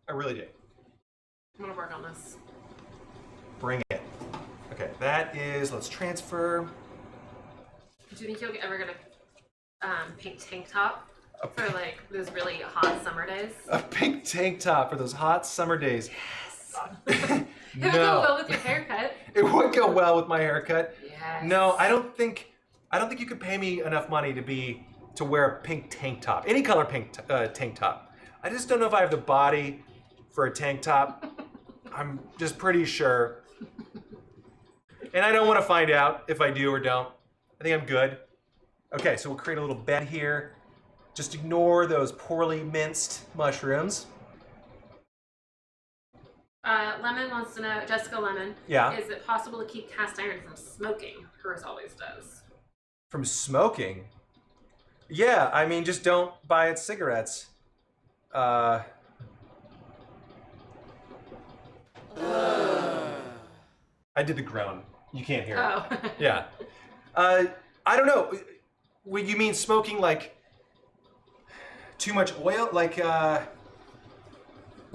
I really do. I'm gonna work on this. Bring it. Okay, that is, let's transfer. Do you think you're ever gonna pink tank top for like those really hot summer days? A pink tank top for those hot summer days. Yes. It would go well with your haircut. It would go well with my haircut. Yes. No, I don't think you could pay me enough money to wear a pink tank top. Any color pink tank top. I just don't know if I have the body for a tank top. I'm just pretty sure. And I don't want to find out if I do or don't. I think I'm good. Okay, so we'll create a little bed here. Just ignore those poorly minced mushrooms. Lemon wants to know, Jessica Lemon, Yeah. is it possible to keep cast iron from smoking? Hers always does. From smoking? Yeah, I mean, just don't buy it cigarettes. I did the groan. You can't hear it. Oh. Yeah. I don't know. What you mean smoking like too much oil? Like I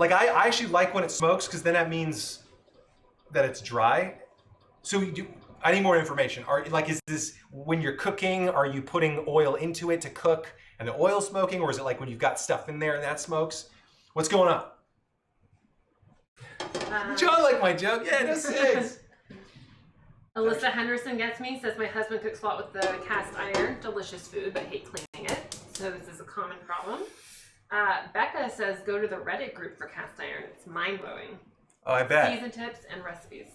actually like when it smokes because then that means that it's dry. So I need more information. Is this when you're cooking, are you putting oil into it to cook and the oil smoking, or is it like when you've got stuff in there and that smokes? What's going on? John liked my joke. Yeah, no cigs. Alyssa Henderson gets me, says my husband cooks a lot with the cast iron. Delicious food, but hate cleaning it. So this is a common problem. Becca says go to the Reddit group for cast iron. It's mind-blowing. Oh, I bet. Season tips and recipes.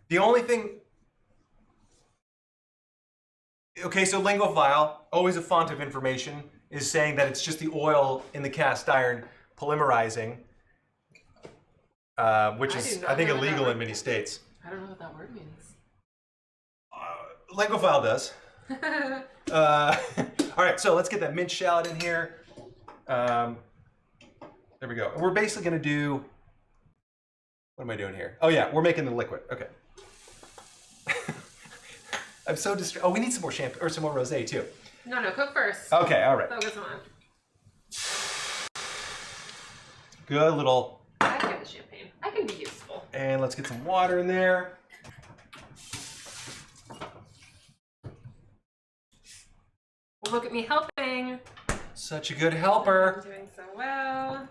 The only thing... Okay, so Lingophile, always a font of information, is saying that it's just the oil in the cast iron polymerizing, which is, I think, illegal in many states. I don't know what that word means. Lingophile does. All right, so let's get that mint shallot in here. There we go. We're basically going to do... What am I doing here? Oh, yeah, we're making the liquid. Okay. I'm so distracted. Oh, we need some more champagne, or some more rosé, too. No, cook first. Okay, all right. Focus on. Good little... I can get the champagne. I can be useful. And let's get some water in there. Well, look at me helping. Such a good helper. I'm doing so well.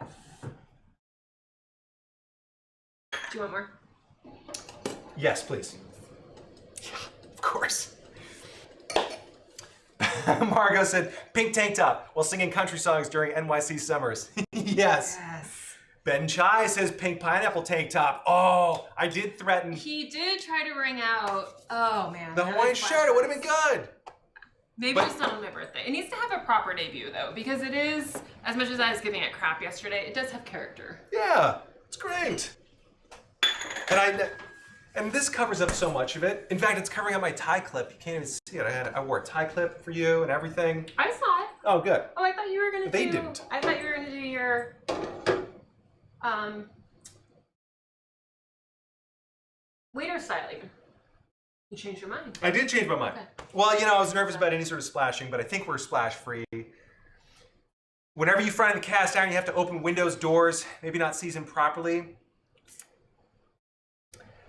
Do you want more? Yes, please. Yeah, of course. Margot said, pink tank top while singing country songs during NYC summers. Yes. Ben Chai says pink pineapple tank top. Oh, I did threaten. He did try to ring out. Oh man. The Hawaiian shirt, it would have been good. Maybe just not on my birthday. It needs to have a proper debut though, because it is, as much as I was giving it crap yesterday, it does have character. Yeah, it's great. And this covers up so much of it. In fact, it's covering up my tie clip. You can't even see it. I wore a tie clip for you and everything. I saw it. Oh, good. Oh, I thought you were gonna They didn't. I thought you were gonna do your waiter styling. You changed your mind. I did change my mind. Okay. Well, you know, I was nervous about any sort of splashing, but I think we're splash free. Whenever you fry in the cast iron, you have to open windows, doors, maybe not season properly.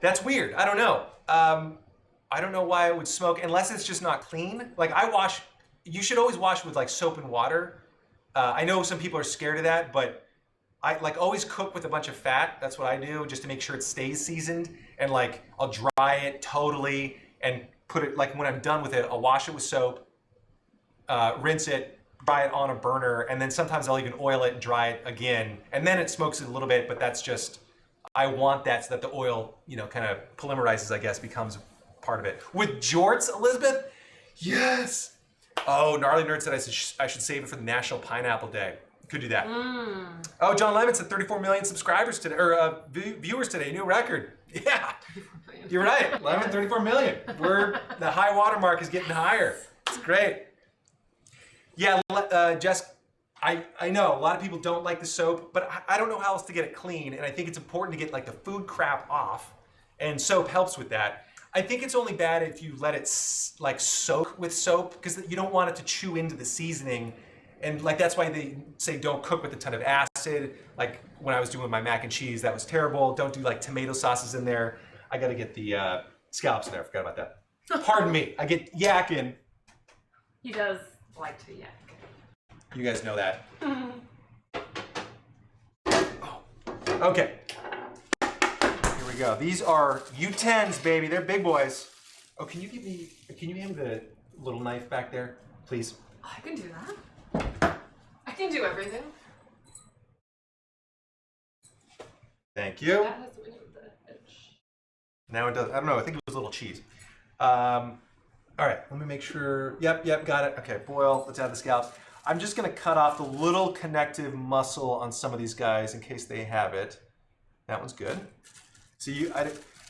That's weird. I don't know. I don't know why it would smoke unless it's just not clean. Like I wash, you should always wash with like soap and water. I know some people are scared of that, but I like always cook with a bunch of fat. That's what I do just to make sure it stays seasoned. And like I'll dry it totally and put it, like when I'm done with it, I'll wash it with soap, rinse it, dry it on a burner, and then sometimes I'll even oil it and dry it again. And then it smokes it a little bit, but that's just, I want that so that the oil, you know, kind of polymerizes, I guess, becomes part of it. With jorts, Elizabeth? Yes! Oh, Gnarly Nerd said I should save it for the National Pineapple Day. Could do that. Oh, John Lemon said 34 million subscribers today, or viewers today, new record. Yeah, you're right. Lemon, 34 million. The high water mark is getting higher. It's great. Yeah, Jess, I know a lot of people don't like the soap, but I don't know how else to get it clean, and I think it's important to get like the food crap off, and soap helps with that. I think it's only bad if you let it like soak with soap, because you don't want it to chew into the seasoning, and like that's why they say don't cook with a ton of acid. Like when I was doing my mac and cheese, that was terrible. Don't do like tomato sauces in there. I got to get the scallops in there. I forgot about that. Pardon me. I get yakking. He does like to yak. You guys know that. Oh. Okay. Here we go. These are U10s, baby. They're big boys. Oh, can you hand me the little knife back there, please? I can do that. I can do everything. Thank you. That has rid of the edge. Now it does. I don't know. I think it was a little cheese. All right. Let me make sure. Yep. Got it. Okay. Boil. Let's add the scallops. I'm just going to cut off the little connective muscle on some of these guys in case they have it. That one's good. So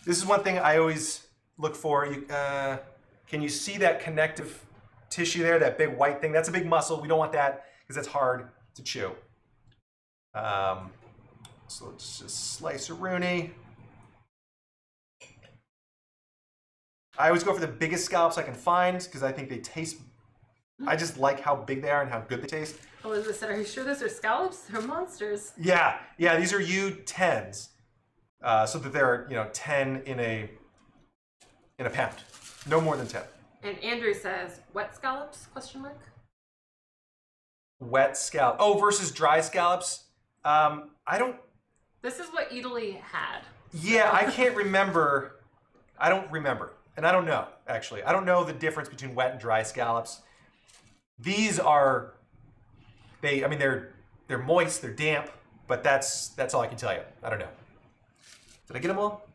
this is one thing I always look for. Can you see that connective tissue there, that big white thing? That's a big muscle. We don't want that because that's hard to chew. So let's just slice a rooney. I always go for the biggest scallops I can find because I think they taste. I just like how big they are and how good they taste. Elizabeth said, "Are you sure those are scallops? They're monsters." Yeah. These are U10s, so that there are 10 in a pound, no more than 10. And Andrew says, "Wet scallops?" ? Wet scallop. Oh, versus dry scallops. I don't. This is what Italy had. Yeah, I can't remember. I don't remember, and I don't know actually. I don't know the difference between wet and dry scallops. These are, they're moist, they're damp, but that's all I can tell you. I don't know. Did I get them all?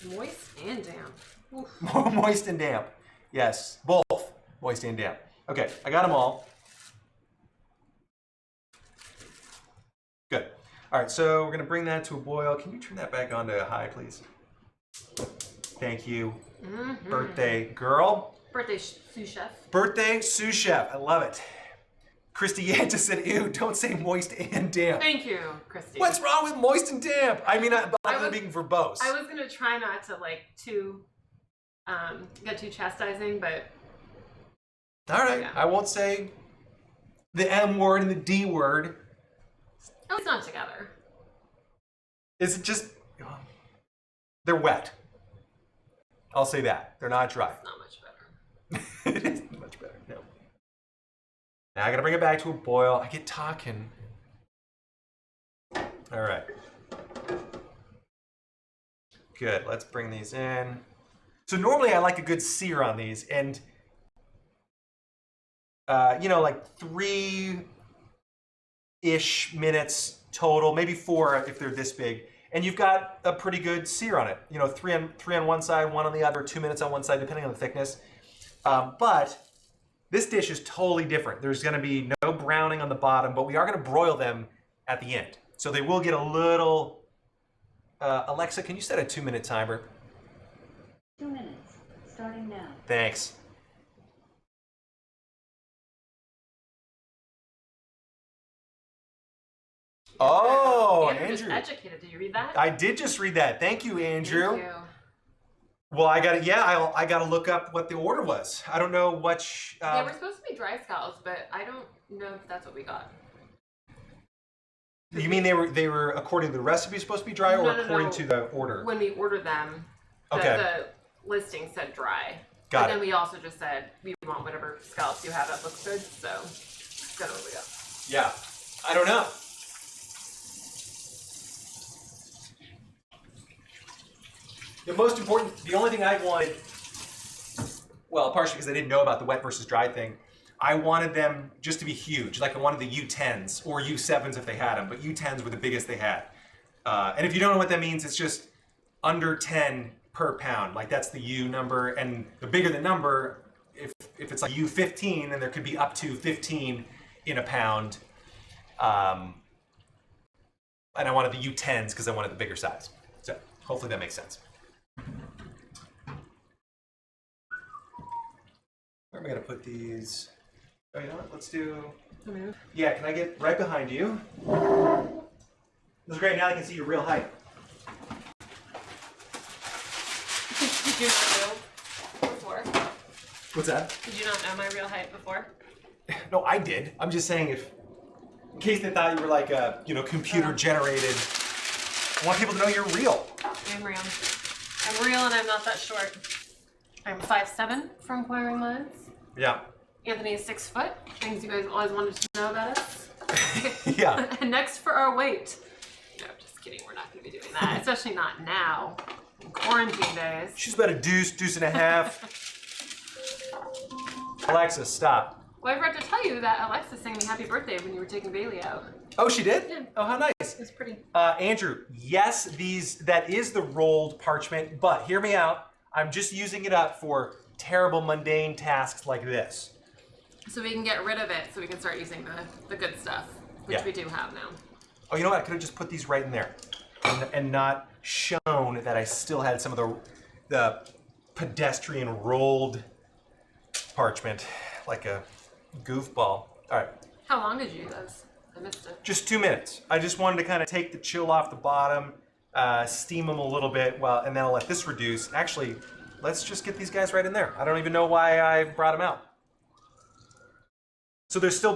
Moist and damp. Oof. Moist and damp. Yes, both moist and damp. Okay, I got them all. Good. All right, so we're gonna bring that to a boil. Can you turn that back on to high, please? Thank you. Mm-hmm. Birthday girl. Birthday sous chef. Birthday sous chef. I love it. Christy Yanta said, ew, don't say moist and damp. Thank you, Christy. What's wrong with moist and damp? I mean, I'm being verbose. I was going to try not to get too chastising, but. All right. Yeah. I won't say the M word and the D word. Oh, it's not together. Is it just. They're wet. I'll say that. They're not dry. It's not much better. It isn't much better, no. Now I gotta bring it back to a boil. I get talking. All right. Good, let's bring these in. So normally I like a good sear on these, and you know, like 3-ish minutes total, maybe 4 if they're this big. And you've got a pretty good sear on it. You know, 3 on one side, 1 on the other, 2 minutes on one side, depending on the thickness. But this dish is totally different. There's gonna be no browning on the bottom, but we are gonna broil them at the end. So they will get a little, Alexa, can you set a 2-minute timer? 2 minutes, starting now. Thanks. Oh, Andrew just Andrew. educated. Did you read that? I did just read that. Thank you, Andrew. Thank you. Well, I got I got to look up what the order was. I don't know which. They were supposed to be dry scallops, but I don't know if that's what we got. You mean they were according to the recipe supposed to be dry, or according to the order? When we ordered them, the listing said dry. Got but it. then we also just said we want whatever scallops you have that looks good. So that's kind of what we got. Yeah, I don't know. The most important, the only thing I wanted, well, partially because I didn't know about the wet versus dry thing, I wanted them just to be huge. Like I wanted the U10s or U7s if they had them, but U10s were the biggest they had. And if you don't know what that means, it's just under 10 per pound. Like that's the U number, and the bigger the number, if it's like U15, then there could be up to 15 in a pound. And I wanted the U10s because I wanted the bigger size. So hopefully that makes sense. Where am I going to put these? Oh, you know what? Let's do... Yeah, can I get right behind you? This is great. Now I can see your real height. Did you not know before? What's that? Did you not know my real height before? No, I did. I'm just saying if... In case they thought you were like a, you know, computer generated. I want people to know you're real. I'm real. I'm real and I'm not that short. I'm 5'7" from Inquiring Minds. Yeah. Anthony is 6 foot. Things you guys always wanted to know about us. Yeah. And next for our weight. No, just kidding. We're not going to be doing that. Especially not now. In quarantine days. She's about a deuce and a half. Alexa, stop. Well, I forgot to tell you that Alexa sang me happy birthday when you were taking Bailey out. Oh, she did? Yeah. Oh, how nice. It was pretty. Andrew, yes, that is the rolled parchment, but hear me out. I'm just using it up for terrible mundane tasks like this. So we can get rid of it so we can start using the good stuff, which we do have now. Oh, you know what? I could have just put these right in there and not shown that I still had some of the pedestrian rolled parchment like a goofball. All right. How long did you do those? I missed it. Just 2 minutes. I just wanted to kind of take the chill off the bottom, steam them a little bit, and then I'll let this reduce. Actually, let's just get these guys right in there. I don't even know why I brought them out. So they're still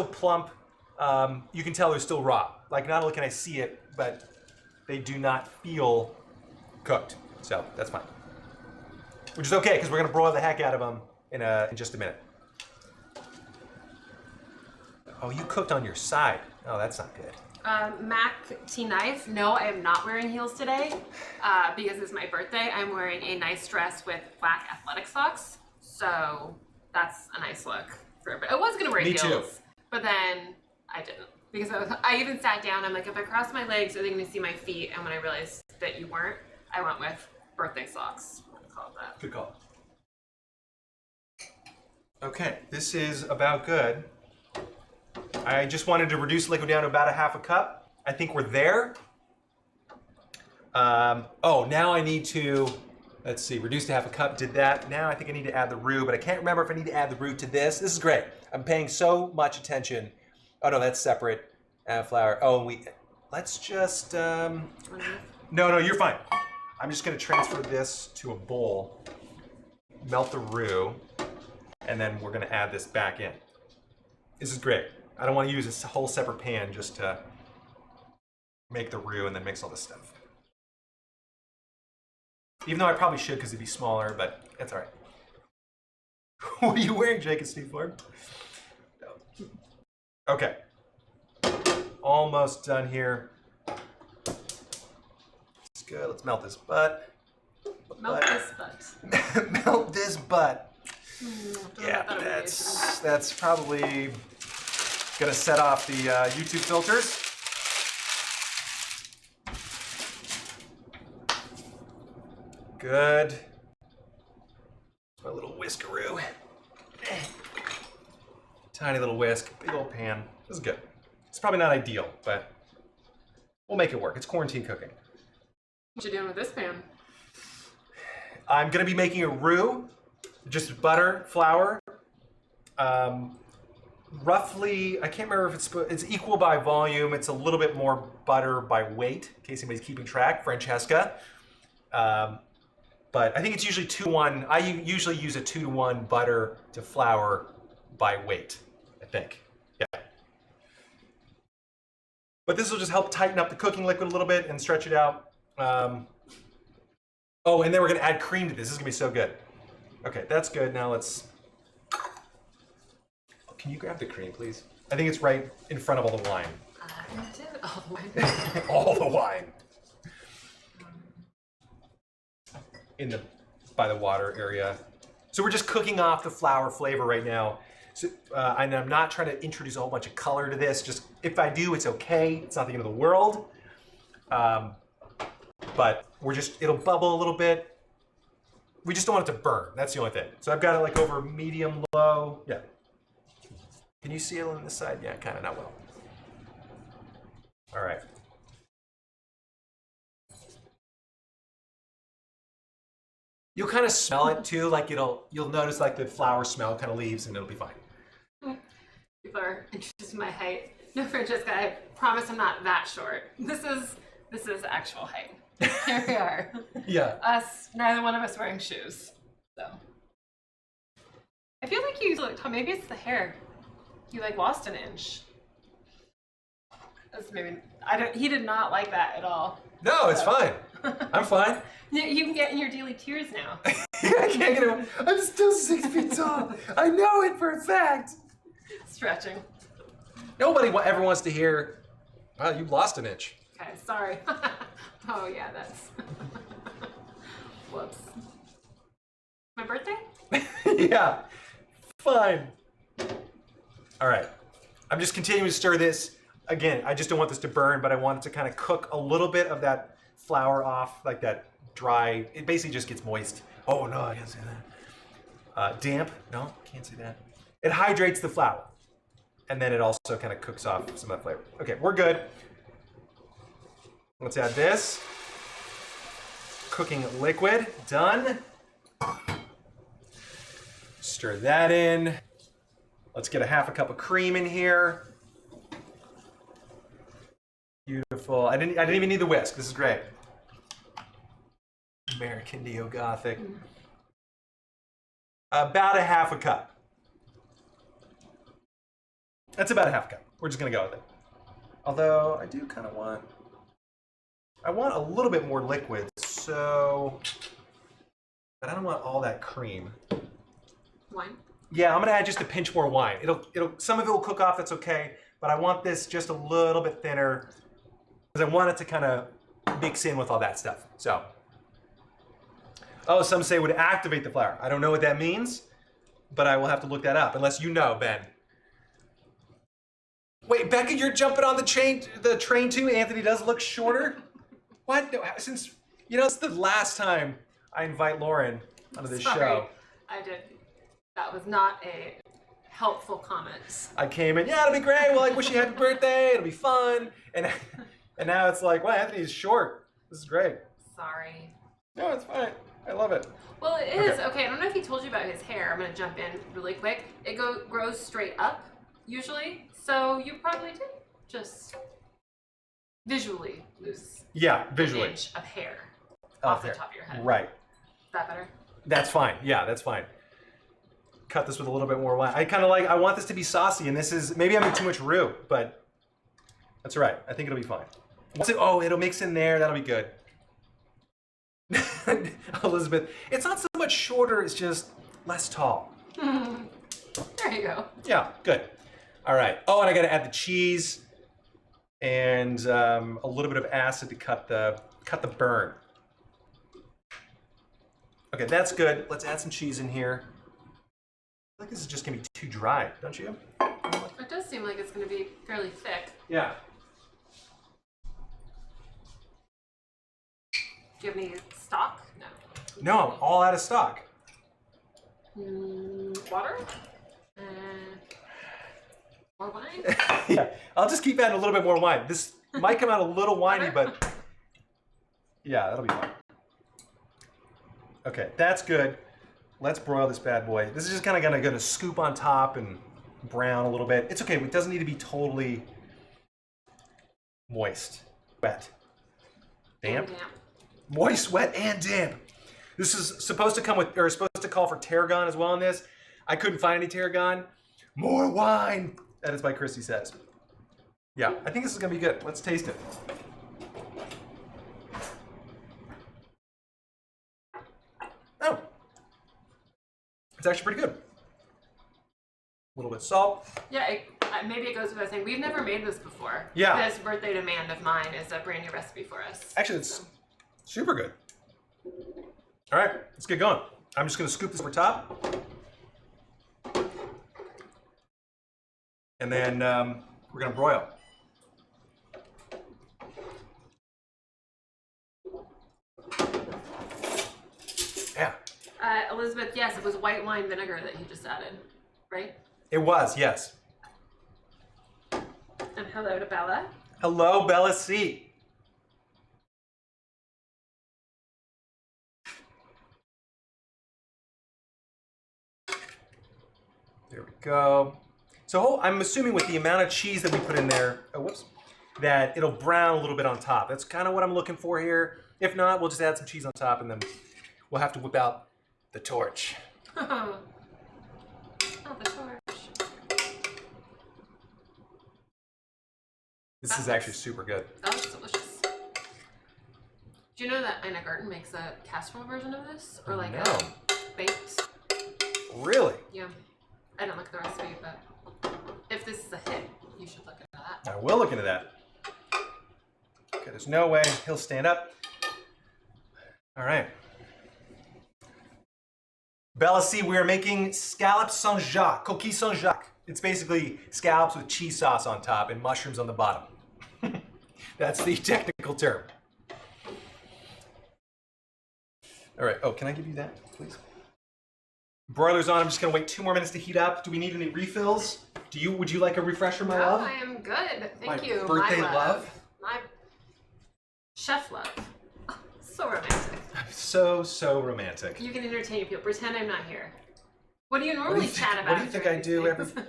plump. You can tell they're still raw. Like not only can I see it, but they do not feel cooked. So that's fine. Which is okay because we're gonna broil the heck out of them in just a minute. Oh, you cooked on your side. Oh, that's not good. Mac T knife. No, I am not wearing heels today because it's my birthday. I'm wearing a nice dress with black athletic socks. So that's a nice look. I was gonna wear heels, too. But then I didn't because I even sat down. I'm like, if I cross my legs, are they gonna see my feet? And when I realized that you weren't, I went with birthday socks. I'll call it that. Good call. Okay, this is about good. I just wanted to reduce liquid down to about 1/2 cup. I think we're there. Oh, now I need to, let's see, reduce to 1/2 cup, did that. Now I think I need to add the roux, but I can't remember if I need to add the roux to this. This is great. I'm paying so much attention. Oh no, that's separate. Add flour. Oh, and let's just, no, you're fine. I'm just gonna transfer this to a bowl, melt the roux, and then we're gonna add this back in. This is great. I don't want to use a whole separate pan just to make the roux and then mix all this stuff. Even though I probably should because it'd be smaller, but it's all right. What are you wearing, Jake and Steve Ford? No. Okay. Almost done here. It's good. Let's melt this butt. Melt this butt. Melt this butt. Yeah, that that's probably gonna set off the YouTube filters. Good. My little whiskaroo. Tiny little whisk, big old pan. This is good. It's probably not ideal, but we'll make it work. It's quarantine cooking. What you doing with this pan? I'm gonna be making a roux, just butter, flour. Roughly, I can't remember if it's equal by volume. It's a little bit more butter by weight, in case anybody's keeping track. Francesca. But I think it's usually 2-1. I usually use a 2-to-1 butter to flour by weight, I think. Yeah. But this will just help tighten up the cooking liquid a little bit and stretch it out. Oh, and then we're gonna add cream to this. This is gonna be so good. Okay, that's good. Now let's, can you grab the cream, please? I think it's right in front of all the wine. All the wine. All the wine. By the water area. So we're just cooking off the flour flavor right now. So, and I'm not trying to introduce a whole bunch of color to this. Just if I do, it's okay. It's not the end of the world. But it'll bubble a little bit. We just don't want it to burn. That's the only thing. So I've got it like over medium, low. Yeah. Can you see it on this side? Yeah, kind of, not well. All right. You'll kind of smell it too, like you'll notice like the flour smell kind of leaves and it'll be fine. People are interested in my height. No, Francesca, I promise I'm not that short. This is actual height. Here we are. Yeah. Neither one of us wearing shoes. So I feel like you look, maybe it's the hair. You like lost an inch. That's maybe he did not like that at all. No, it's fine. I'm fine. You can get in your daily tears now. I can't get it. I'm still 6 feet tall. I know it for a fact. Stretching. Nobody ever wants to hear, wow, you lost an inch. Okay, sorry. Oh yeah, that's. Whoops. My birthday? Yeah, fine. All right, I'm just continuing to stir this. Again, I just don't want this to burn, but I want it to kind of cook a little bit of that flour off, like that dry, it basically just gets moist. Oh no, I can't say that. Damp, no, can't say that. It hydrates the flour. And then it also kind of cooks off some of that flavor. Okay, we're good. Let's add this. Cooking liquid, done. Stir that in. Let's get a half a cup of cream in here. Beautiful. I didn't even need the whisk. This is great. American Neo-Gothic. About a half a cup. That's about a half cup. We're just gonna go with it. Although I do kind of want a little bit more liquid, so, but I don't want all that cream. Wine? Yeah, I'm gonna add just a pinch more wine. Some of it will cook off, that's okay, but I want this just a little bit thinner because I want it to kind of mix in with all that stuff, so. Oh, some say it would activate the flour. I don't know what that means, but I will have to look that up, unless you know, Ben. Wait, Becca, you're jumping on the train too? Anthony does look shorter? What? No, since, it's the last time I invite Lauren onto this show. I did. That was not a helpful comment. I came in, yeah, it'll be great. Well, I wish you happy birthday. It'll be fun. And now it's like, wow, Anthony's short. This is great. Sorry. No, it's fine. I love it. Well, it is. Okay, I don't know if he told you about his hair. I'm going to jump in really quick. It grows straight up, usually. So you probably did just visually lose visually. an inch of hair off the top of your head. Right. Is that better? That's fine. Yeah, that's fine. Cut this with a little bit more wine. I want this to be saucy, and maybe I'm in too much roux, but that's all right. I think it'll be fine. It'll mix in there. That'll be good. Elizabeth. It's not so much shorter, it's just less tall. There you go. Yeah, good. All right. Oh, and I got to add the cheese and a little bit of acid to cut the burn. Okay, that's good. Let's add some cheese in here. I think this is just gonna be too dry, don't you? It does seem like it's going to be fairly thick. Yeah. Do you have any stock? No. No, I'm all out of stock. Water? More wine? Yeah, I'll just keep adding a little bit more wine. This might come out a little winey, but yeah, that'll be fine. Okay, that's good. Let's broil this bad boy. This is just kind of gonna scoop on top and brown a little bit. It's okay. It doesn't need to be totally moist, wet, damp. Moist, wet, and damp. This is supposed to come with, or supposed to call for tarragon as well in this. I couldn't find any tarragon. More wine. That is by Christy Says. Yeah, I think this is gonna be good. Let's taste it. Oh, it's actually pretty good. A little bit of salt. Yeah, maybe it goes without saying. We've never made this before. Yeah. This birthday demand of mine is a brand new recipe for us. Actually, it's super good. All right, let's get going. I'm just gonna scoop this over top. And then we're gonna broil. Yeah. Elizabeth, yes, it was white wine vinegar that you just added, right? It was, yes. And hello to Bella. Hello, Bella C. There we go. So I'm assuming with the amount of cheese that we put in there, that it'll brown a little bit on top. That's kind of what I'm looking for here. If not, we'll just add some cheese on top and then we'll have to whip out the torch. Oh, the torch. This is actually super good. That looks delicious. Do you know that Ina Garten makes a casserole version of this? Or like No. baked? Really? Yeah. I didn't look at the recipe, but if this is a hit, you should look into that. I will look into that. Okay, there's no way he'll stand up. All right. Bella C, we are making scallops Saint Jacques, Coquille St. Jacques. It's basically scallops with cheese sauce on top and mushrooms on the bottom. That's the technical term. All right. Oh, can I give you that, please? Broiler's on. I'm just gonna wait 2 more minutes to heat up. Do we need any refills? Would you like a refresher, my love? I am good. Thank My you. birthday my love. My chef love. Oh, so romantic. So romantic. You can entertain people. Pretend I'm not here. What do you normally chat about? What do you think I do during every? these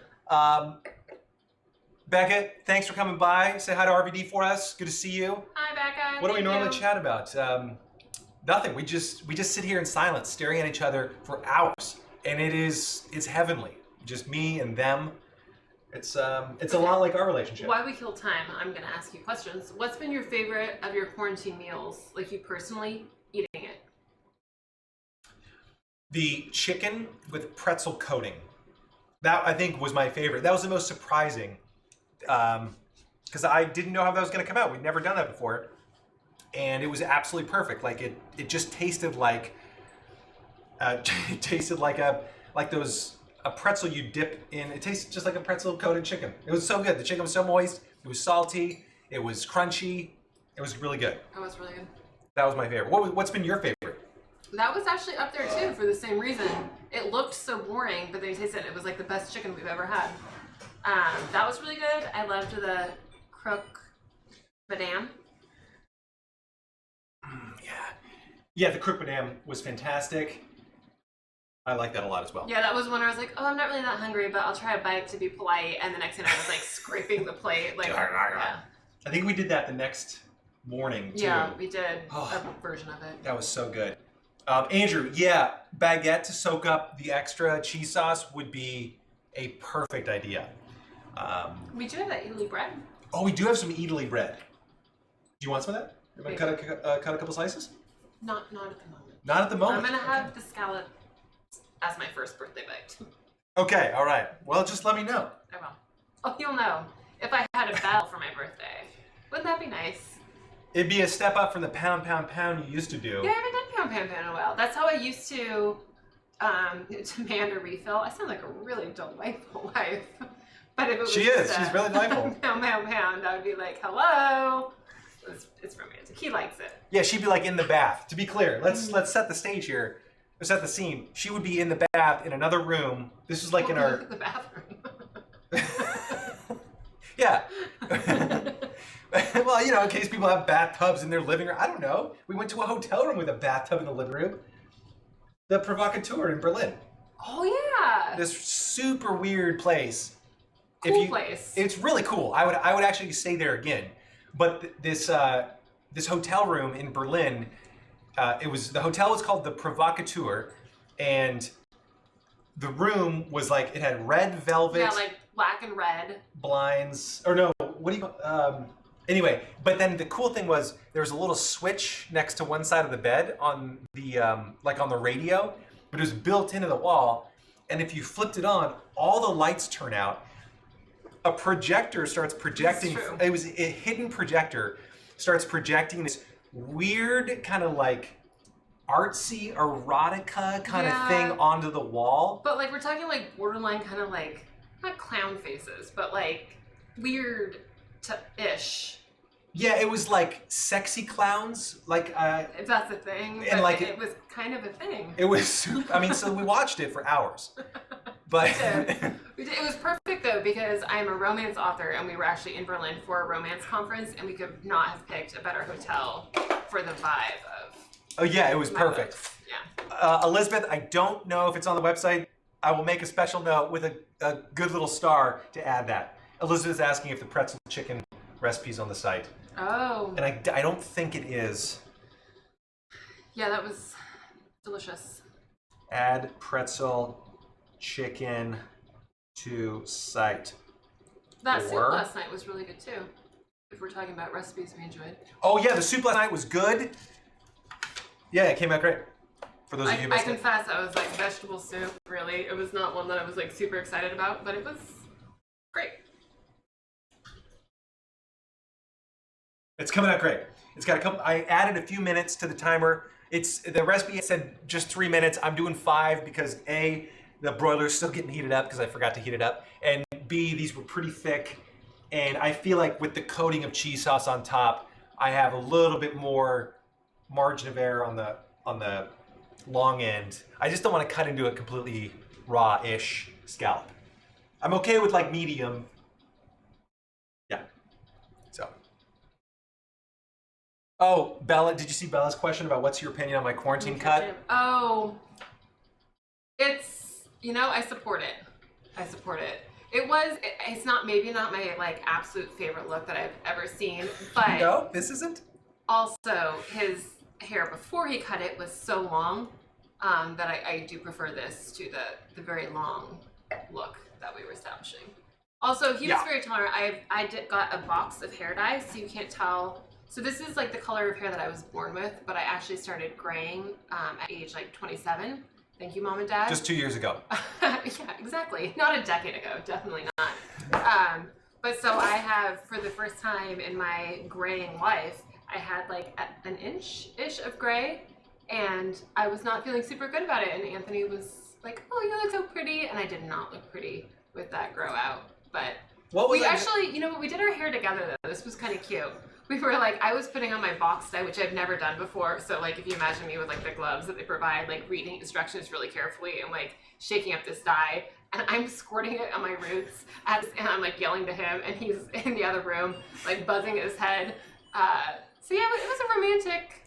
Beckett, thanks for coming by. Say hi to RVD for us. Good to see you. Hi, Becca. What do we Thank normally you. chat about? Nothing. We just sit here in silence, staring at each other for hours, and it's heavenly. Just me and them. It's a lot like our relationship. While we kill time, I'm going to ask you questions. What's been your favorite of your quarantine meals, like you personally eating it? The chicken with pretzel coating. That, I think, was my favorite. That was the most surprising, because I didn't know how that was going to come out. We'd never done that before, and it was absolutely perfect. Like it just tasted like it tasted like a pretzel you dip in. It tasted just like a pretzel coated chicken. It was so good. The chicken was so moist. It was salty. It was crunchy. It was really good. That was really good. That was my favorite. What's been your favorite? That was actually up there too for the same reason. It looked so boring, but then you tasted it. It was like the best chicken we've ever had. That was really good. I loved the croque madame. Yeah, the croque madame was fantastic. I like that a lot as well. Yeah, that was when I was like, oh, I'm not really that hungry, but I'll try a bite to be polite. And the next thing I was like scraping the plate. Like, yeah. I think we did that the next morning too. Yeah, we did a version of it. That was so good. Andrew, yeah, baguette to soak up the extra cheese sauce would be a perfect idea. We do have that Italy bread. Oh, we do have some Italy bread. Do you want some of that? You want to cut a couple slices? Not at the moment. Not at the moment. I'm gonna have the scallop as my first birthday bite. Okay, all right. Well, just let me know. I will. Oh, you'll know. If I had a bell for my birthday, wouldn't that be nice? It'd be a step up from the pound, pound, pound you used to do. Yeah, I haven't done pound, pound, pound in a while. That's how I used to demand a refill. I sound like a really delightful wife. But if it was She just is. She's really delightful. Pound, pound, pound, I would be like, hello. It's romantic. He likes it. Yeah, she'd be like in the bath. To be clear, let's set the stage here. Let's set the scene. She would be in the bath in another room. This is like in our the bathroom. yeah. Well, in case people have bathtubs in their living room. I don't know. We went to a hotel room with a bathtub in the living room. The Provocateur in Berlin. Oh yeah. This super weird place. Cool place. It's really cool. I would actually stay there again. But this hotel room in Berlin, the hotel was called the Provocateur, and the room was like it had red velvet. Yeah, like black and red blinds. Or no, what do you? Anyway, but then the cool thing was there was a little switch next to one side of the bed on the like on the radio, but it was built into the wall, and if you flipped it on, all the lights turn out. A projector starts projecting. It was a hidden projector starts projecting this weird kind of like artsy erotica kind of thing onto the wall. But like we're talking like borderline kind of like not clown faces, but like weird ish. Yeah, it was like sexy clowns, like if that's a thing. And like it was kind of a thing. It was super. I mean, so we watched it for hours. But it was perfect though because I'm a romance author and we were actually in Berlin for a romance conference and we could not have picked a better hotel for the vibe of. Oh yeah, it was perfect. Books. Yeah. Elizabeth, I don't know if it's on the website. I will make a special note with a good little star to add that. Elizabeth's asking if the pretzel chicken recipe's on the site. Oh. And I don't think it is. Yeah, that was delicious. Add pretzel chicken to site. That soup last night was really good too. If we're talking about recipes we enjoyed. Oh yeah, the soup last night was good. Yeah, it came out great. For those of you who missed it. I confess, I was like vegetable soup. Really, it was not one that I was like super excited about, but it was great. It's coming out great. It's got a couple. I added a few minutes to the timer. The recipe said just 3 minutes. I'm doing 5 because A, the broiler's still getting heated up because I forgot to heat it up, and B, these were pretty thick, and I feel like with the coating of cheese sauce on top, I have a little bit more margin of error on the long end. I just don't want to cut into a completely raw-ish scallop. I'm okay with like medium. Yeah. So. Oh, Bella, did you see Bella's question about what's your opinion on my quarantine cut? Oh, I support it. I support it. It's maybe not my like absolute favorite look that I've ever seen, but no, this isn't. Also, his hair before he cut it was so long that I do prefer this to the very long look that we were establishing. Also, he was very tolerant. I got a box of hair dye, so you can't tell. So this is like the color of hair that I was born with, but I actually started graying at age like 27. Thank you, Mom and Dad. Just 2 years ago. Yeah, exactly. Not a decade ago, definitely not. But so I have, for the first time in my graying life, I had like an inch-ish of gray, and I was not feeling super good about it. And Anthony was like, "Oh, you look so pretty," and I did not look pretty with that grow out. But we actually, we did our hair together though. This was kind of cute. We were like, I was putting on my box dye, which I've never done before. So like, if you imagine me with like the gloves that they provide, like reading instructions really carefully and like shaking up this dye, and I'm squirting it on my roots, and I'm like yelling to him, and he's in the other room, like buzzing his head. So yeah, it was a romantic.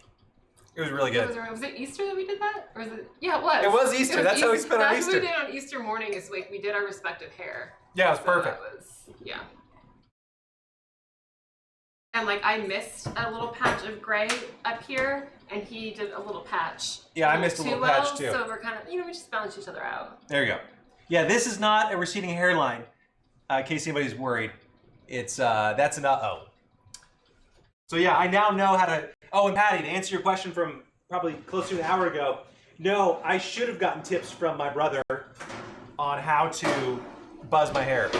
It was really good. Was it Easter that we did that? Or was it? Yeah, it was. It was Easter. That's how we spent our Easter. That's what we did on Easter morning is like we did our respective hair. Yeah, it was perfect. Yeah. And like I missed a little patch of gray up here, and he did a little patch. Yeah, I missed a little patch too. So we're kind of, we just balance each other out. There you go. Yeah, this is not a receding hairline. In case anybody's worried, it's that's an uh-oh. So yeah, I now know how to. Oh, and Patty, to answer your question from probably close to an hour ago. No, I should have gotten tips from my brother on how to buzz my hair.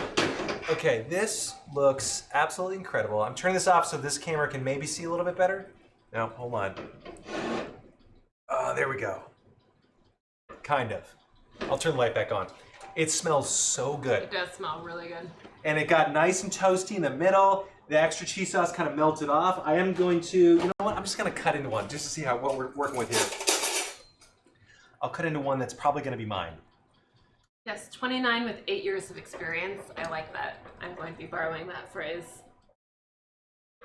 Okay, this looks absolutely incredible. I'm turning this off so this camera can maybe see a little bit better. No, hold on. There we go. Kind of. I'll turn the light back on. It smells so good. It does smell really good. And it got nice and toasty in the middle. The extra cheese sauce kind of melted off. I am going to, you know what? I'm just going to cut into one just to see what we're working with here. I'll cut into one that's probably going to be mine. Yes, 29 with 8 years of experience. I like that. I'm going to be borrowing that phrase.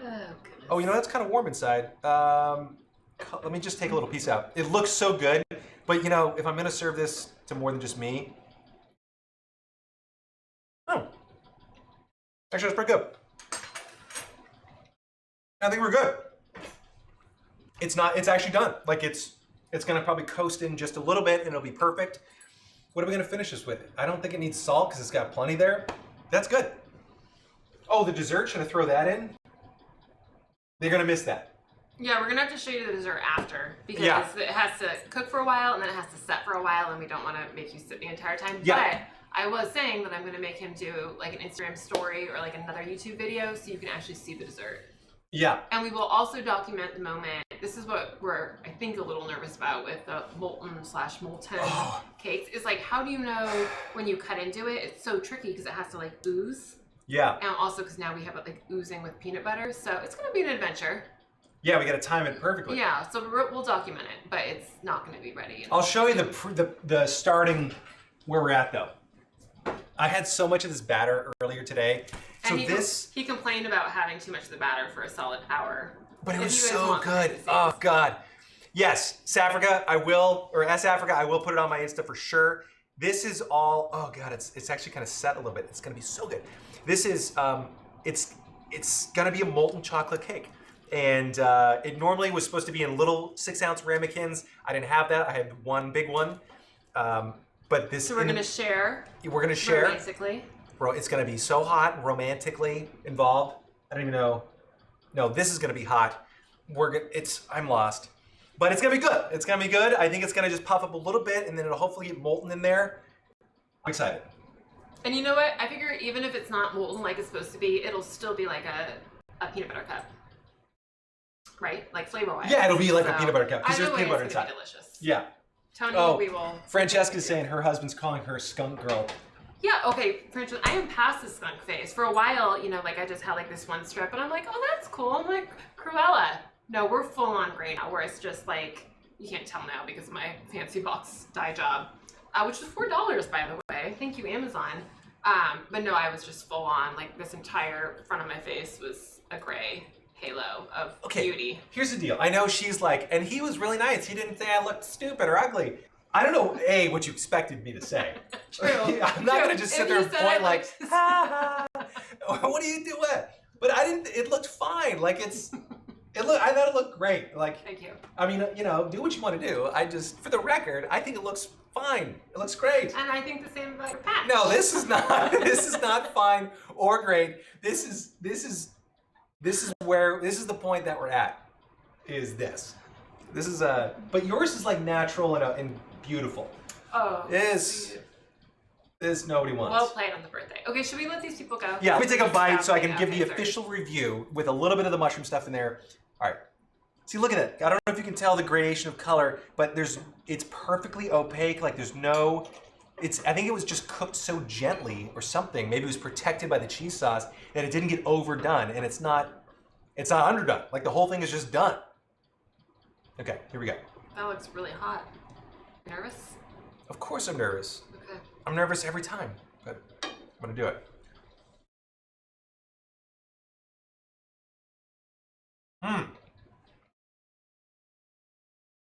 Oh, goodness. Oh, you know, that's kind of warm inside. Let me just take a little piece out. It looks so good, but you know, if I'm going to serve this to more than just me, oh, actually that's pretty good. I think we're good. It's actually done. Like it's going to probably coast in just a little bit and it'll be perfect. What are we going to finish this with? I don't think it needs salt because it's got plenty there. That's good. Oh, the dessert, should I throw that in? They're going to miss that. Yeah, we're going to have to show you the dessert after because Yeah. it has to cook for a while and then it has to set for a while and we don't want to make you sit the entire time. Yeah. But I was saying that I'm going to make him do like an Instagram story or like another YouTube video so you can actually see the dessert. Yeah. And we will also document the moment. This is what we're, I think, a little nervous about with the molten cakes. Is like, how do you know when you cut into it? It's so tricky because it has to like ooze. Yeah. And also because now we have it like oozing with peanut butter. So it's going to be an adventure. Yeah, we got to time it perfectly. Yeah, so we'll document it, but it's not going to be ready. I'll show you the starting where we're at though. I had so much of this batter earlier today. So And he complained about having too much of the batter for a solid hour. but it If was you guys so want the good. recipes. Oh God. Yes, Safrica, I will, or S Africa, I will put it on my Insta for sure. This is all, oh God, it's actually kind of set a little bit. It's gonna be so good. This is, it's gonna be a molten chocolate cake. And it normally was supposed to be in little 6-ounce ramekins. I didn't have that, I had one big one. But this, So we're going to share. we're gonna share. Basically. Bro, it's gonna be so hot, romantically involved. I don't even know. No, this is gonna be hot. I'm lost. But it's gonna be good. It's gonna be good. I think it's gonna just puff up a little bit and then it'll hopefully get molten in there. I'm excited. And you know what? I figure even if it's not molten like it's supposed to be, it'll still be like a peanut butter cup. Right? Like flavor-wise. Yeah, it'll be like a peanut butter cup because either there's way, peanut butter it's gonna inside. be delicious. Yeah. Tony, Oh, we will. Francesca's saying her husband's calling her skunk girl. Yeah, okay, Francesca, I am past the skunk phase. For a while, you know, like I just had like this one strip and I'm like, oh, that's cool. I'm like, Cruella. No, we're full on gray now, where it's just like, you can't tell now because of my fancy box dye job, which was $4, by the way. Thank you, Amazon. But no, I was just full on, like this entire front of my face was a gray halo of beauty. Here's the deal. I know she's like, and he was really nice. He didn't say I looked stupid or ugly. I don't know, A, what you expected me to say. True. I'm not gonna just sit If there you and said point it like, ha ha. What are you doing? But I didn't. It looked fine. Like I thought it looked great. Like, Thank you. I mean, you know, do what you want to do. For the record, I think it looks fine. It looks great. And I think the same about your patch. No, this is not. This is not fine or great. This is the point that we're at. Is this? This is but yours is like natural and beautiful. Oh. This nobody wants. Well played on the birthday. Okay, should we let these people go? Yeah, let me take a bite so I can give Okay, the sorry. official review with a little bit of the mushroom stuff in there. All right. See, look at it. I don't know if you can tell the gradation of color, but it's perfectly opaque. Like there's no, I think it was just cooked so gently or something. Maybe it was protected by the cheese sauce that it didn't get overdone, and it's not underdone. Like the whole thing is just done. Okay, here we go. That looks really hot. Nervous? Of course I'm nervous. Okay. I'm nervous every time, but I'm gonna do it.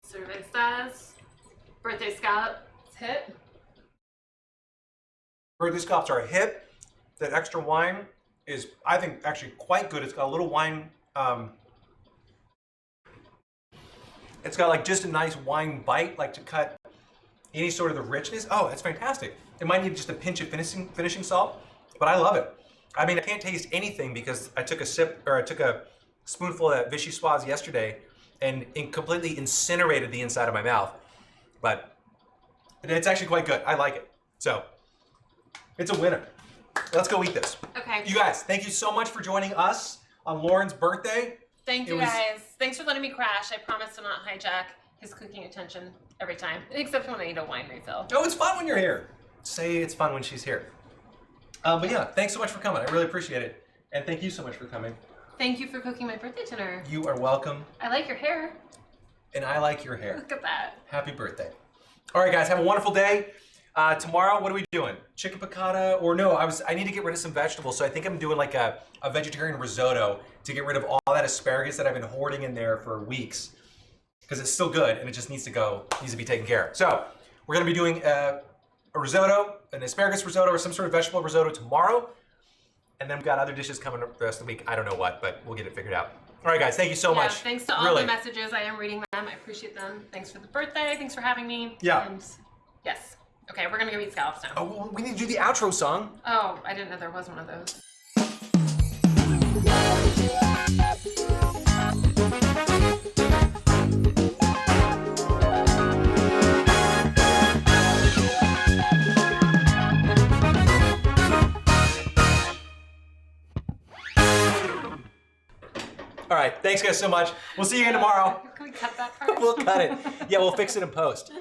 Survey says birthday scallops hit. Birthday scallops are a hit. That extra wine is, I think, actually quite good. It's got a little wine. It's got like just a nice wine bite, like to cut any sort of the richness. Oh, that's fantastic. It might need just a pinch of finishing salt, but I love it. I mean, I can't taste anything because I took a spoonful of that vichyssoise yesterday, and completely incinerated the inside of my mouth. But it's actually quite good. I like it. So it's a winner. Let's go eat this. Okay. You guys, thank you so much for joining us on Lauren's birthday. Thank you guys. Thanks for letting me crash. I promise to not hijack his cooking attention every time, except when I need a wine refill. Oh, it's fun when you're here. Say it's fun when she's here. But yeah, thanks so much for coming. I really appreciate it. And thank you so much for coming. Thank you for cooking my birthday dinner. You are welcome. I like your hair. And I like your hair. Look at that. Happy birthday. All right, guys, have a wonderful day. Tomorrow, what are we doing? Chicken piccata? Or no, I need to get rid of some vegetables, so I think I'm doing like a vegetarian risotto to get rid of all that asparagus that I've been hoarding in there for weeks. Because it's still good, and it just needs to be taken care of. So, we're gonna be doing a risotto, an asparagus risotto, or some sort of vegetable risotto tomorrow. And then we've got other dishes coming up the rest of the week. I don't know what, but we'll get it figured out. All right, guys, thank you so much. Thanks to all the messages. I am reading them. I appreciate them. Thanks for the birthday. Thanks for having me. Yeah. And yes. Okay, we're gonna go eat scallops now. Oh, we need to do the outro song. Oh, I didn't know there was one of those. All right, thanks guys so much. We'll see you again tomorrow. Can we cut that part? We'll cut it. Yeah, we'll fix it in post.